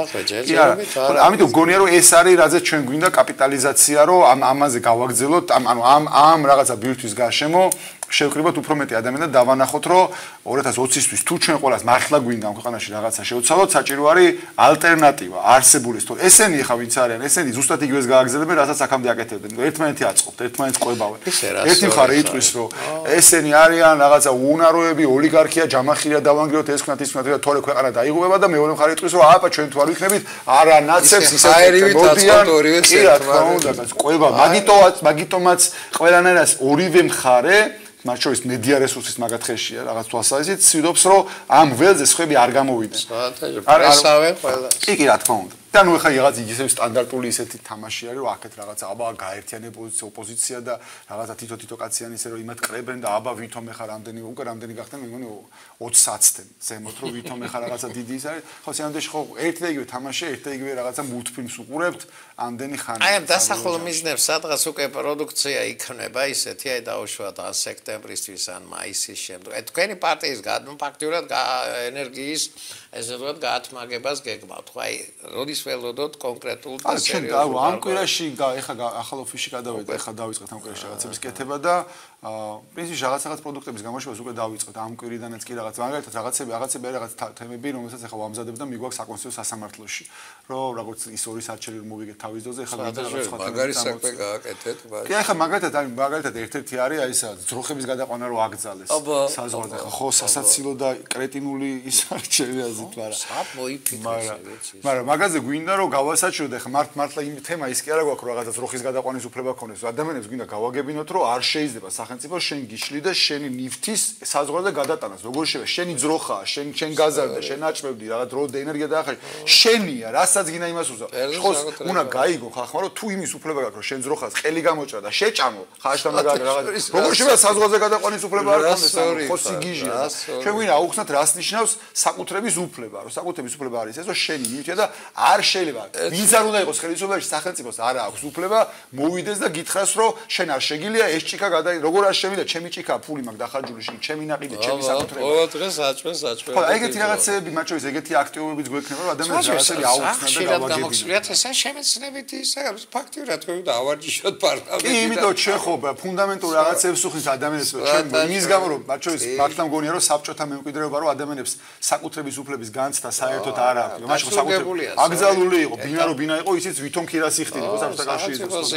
ამიტომ გონია რომ ეს არის რაზეც ჩვენ გვინდა კაპიტალიზაცია, რომ ამაზე გავაგრძელოთ, ანუ ამ რაღაცა ბირთვის გარშემო შევკრიბოთ უფრო მეტი ადამიანი და დავანახოთ რომ 2020-ისთვის თუ ჩვენ ყველას მართლა გვინდა ამ ქვეყანაში რაღაცა შევცვალოთ საჭირო არის ალტერნატივა არსებულის თუ ესენი ხა ვინც არიან ესენი ზუსტად იგივეს გააგზავნებენ რასაც აქამდე აკეთებდნენ ერთმანეთი აწყობთ ერთმანეთს ყვებავენ ერთი მხარე იტყვის რომ ესენი არიან რაღაცა უნაროები ოლიგარქია ჯამახირია დავანგრიოთ ეს ქნათ ის ქნათ და თორე ქვეყანა დაიღუება და მეორე მხარე იტყვის რომ აბა ჩვენ თუ არ ვიქნებით არა ნაცებს ისე მოდიან კი რა თქმა უნდა ყვება მაგიტომაც ყველანაირად ორივე მხარე მათ შორის მედია რესურსის მაგათხეშია რაღაც თვალსაზრისით ცდილობს რომ ამ ველზე სხვები არ გამოვიდნენ. პრესავენ ყველა. კი რა თქმა უნდა. და ნუ ეხლა რაღაც ისე სტანდარტული ისეთი თამაში არის რომ აქეთ რაღაცა აბა გაერთიანებული ოპოზიცია და რაღაცა თითო კაციანი ისე რომ იმათ კრებენ და აბა ვითომ ეხლა რამდენი გახდნენ მე მგონი 20-10-დან ზემოთ რომ ვითომ ეხლა რაღაცა დიდი ის არის ხო სინამდვილეში ხო ერთ და იგივე თამაშია ერთ და იგივე რაღაცა მულტფილმს უყურებთ ამდენი ხანი აი ამ დასახულ მიზნებს სადღაც უკვე პროდუქცია იქნება ისეთი აი დაუშვათ ან სექტემბრისთვის ან მაისის შემდეგ აი თქვენი პარტიის ფაქტურად ენერგიის ესე ვთქვათ გაათმაგებას გეგმავთ ხო აი როდის ველოდოთ კონკრეტულ და სერიოზულ ამ კვირაში ეხლა ახალ ოფისში გადავედი ეხლა დავიწყეთ ამ კვირაში რაღაცების კეთება და პრინციპში რაღაც პროდუქტების გამოშვებას უკვე დავიწყეთ ამ კვირიდანაც კი მაგალითად რაღაცები რაღაც თემები რომელსაც ეხლა ვამზადებ და მიგვაქვს საკონსტიტუციო სასამართლოში რომ როგორც ისორის არჩევანი მოვიგეთ თავის ძოზე ეხლა მაგარი საქმე გააკეთეთ კი ეხლა მაგალითად ერთ-ერთი არის აი ეს ძროხების გადაყვანა რომ აკრძალეს საზღვარზე ეხლა ხო სასაცილო და კრეტინული ის არჩევანი აზრით მაგრამ მაგაზე გვინდა რომ გავასაჩიოთ ეხლა მართლა იმ თემა ის კი არა გვაქვს რომ რაღაცა ძროხის გადაყვანის უფლება ქონდეს ადამიანებს გვინდა გავაგებინოთ რომ არ შეიძლება სახელმწიფო შენ გიშლი და შენი ნივთის საზღვარზე გადატანას როგორ შეიძლება შენი ძროხაა შენ გაზარდა შენ აჭმევდი რაღაც დრო და ენერგია დაახარე შენია რასაც გინდა იმას უზავ ხოს უნდა გაიგო ხახმა რომ თუ იმის უფლება გაქვს რომ შენ ძროხას ყელი გამოჭრა და შეჭამო ხაშთან და რაღაც როგორ შეიძლება საზღვარზე გადაყვანის უფლება არ ქონდეს ხოს იგიჟია ჩვენ გვინდა აუხსნათ რას ნიშნავს საკუთრების უფლება რომ საკუთრების უფლება არის ეს რომ შენი ნივთია და არ შეიძლება ვინც არ უნდა იყოს ხელისუფლებაში სახელმწიფოს არ აქვს უფლება მოვიდეს და გითხრას რომ შენ არ შეგიძლია ეს ჭიქა როგორ არ შევიდა ჩემი ჭიქა ფული მაქვს დახარჯული შენ ჩემი ნაყიდე ჩემი საკუთრება ხო დღეს საჭმეს ხო ეგეთი რაღაცები მათ შორის ეგეთი აქტივობებიც გვექნება რომ ადამიანს რაღაცები აუხსნა და გავაგებინოთ ესა შემეცნებით ისა ფაქტიურად თქვენ დავარჯიშოთ პარლამენტში კი იმიტომ ჩვენ ხო ფუნდამენტურ რაღაცებს უხსნით ადამიანებს ჩვენ იმის გამო რომ მათ შორის მართლა მგონია რომ საბჭოთა მემკვიდრეობა რომ ადამიანებს საკუთრების უფლების განცდა საერთოდ არ აქვს მაშინ საკუთრება აკრძალული იყო ბინა იყო ისიც ვითომ ქირას იხდიდა იყო საბჭოთა კავშირის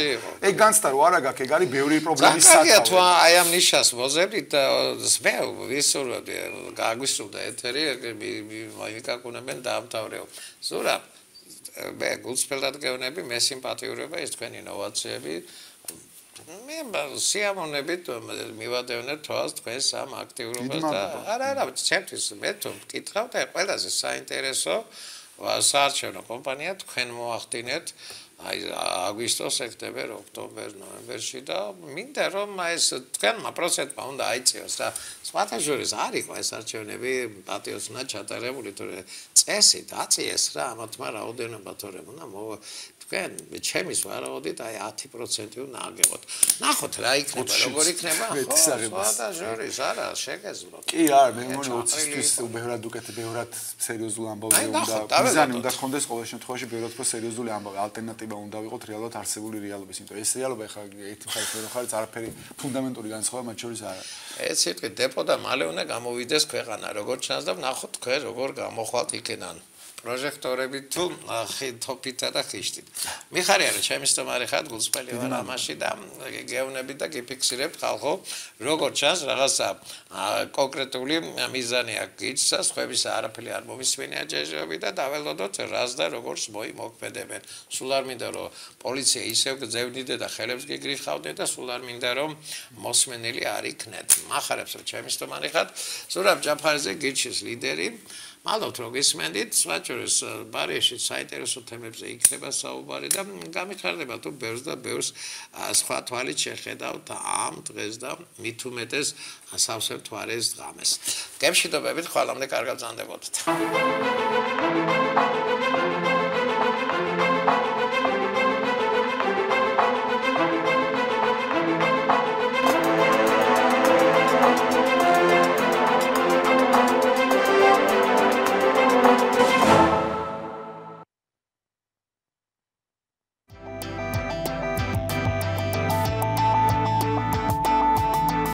ეგ განცდა რომ არა გაქვს ეგ არის ბევრი პრობლემის საკითხი აი ამ ნიშას მოზებდით და მე ვისურვებდი გაგვისურვდა ეთერი მოიკაკუნებენ დაამთავრეო ზურა მე გულწრფელად გეუბნები მე სიმპათიურობა ის თქვენი ინოვაციები მე სიამოვნებით მივადევნებ თვალს თქვენს ამ აქტიურობას და არა ჩემთვის მე თუ მკითხავთ აი ყველაზე საინტერესო საარჩევნო კომპანია თქვენ მოახდინეთ აი აგვისტოს, სექტემბერ, ოქტომბერ, ნოემბერში და მინდა რომ ეს თქვენმა პროცესმა უნდა აიწიოს რა. სხვათა შორის არ იყო ეს არჩევნები პატიოსნად ჩატარებული, თორე წესით აწიეს რა, ამათმა რაოდენობა თორემ უნდა თქვენ ჩემის ვარაუდით აი 10% უნდა აგებოთ. ნახოთ რა იქნება, როგორ იქნება, ხო, სხვათა შორის არა, შეგეძლოთ. კი არა, მე მგონი 20-თვის ბევრად უკეთე, ბევრად სერიოზული ამბავი უნდა, მიზანი უნდა ხონდეს ყოველ შემთხვევაში ბევრად უფრო სერიოზული ამბავი, ალტერნატივა უნდა ვიყოთ რეალურად არსებული რეალობის, იმიტომ ეს რეალობა ხა ერთი მხარეს მეორე მხარეს არაფერი ფუნდამენტური განსხვავება მათ შორის არა. ეს სიტყვი დეპო და მალე უნდა გამოვიდეს ქვეყანა, როგორც ჩანს და ნახოთ თქვენ როგორ გამოხვალთ იქიდან. პროჟექტორები თუ თოფითა და ხიშტით. მიხარია რომ ჩემი სტომარი ხარ გულწრფელი ვარ ამაში და გეუბნები და გიფიქსირებ ხალხო, როგორც ჩანს რაღაცა კონკრეტული მიზანი აქვს გიჩსა, სხვების არაფერი არ მომისმენია ჯეჟები და დაველოდოთ რას და როგორც მოიმოქმედებენ. სულ არ მინდა რომ პოლიცია ისევ გძევნიდე და ხელებს გიგრიხავდე და სულ არ მინდა რომ მოსმენელი არ იქნეთ. მახარებს რომ ჩემი სტომარი ხარ, ზურაბ ჯაფარიძე გიჩის ლიდერი. მალოთ რომ გისმენდით, სვაჭროს ბარეში საინტერესო თემებზე იქნება საუბარი და გამიხარდება თუ ბევრს და ბევრს სხვა თვალით შეხედავთ ამ დღეს და მით უმეტეს სავსე მთვარეს ღამეს. გემშვიდობებით, ხვალამდე კარგად ბრძანდებოდეთ.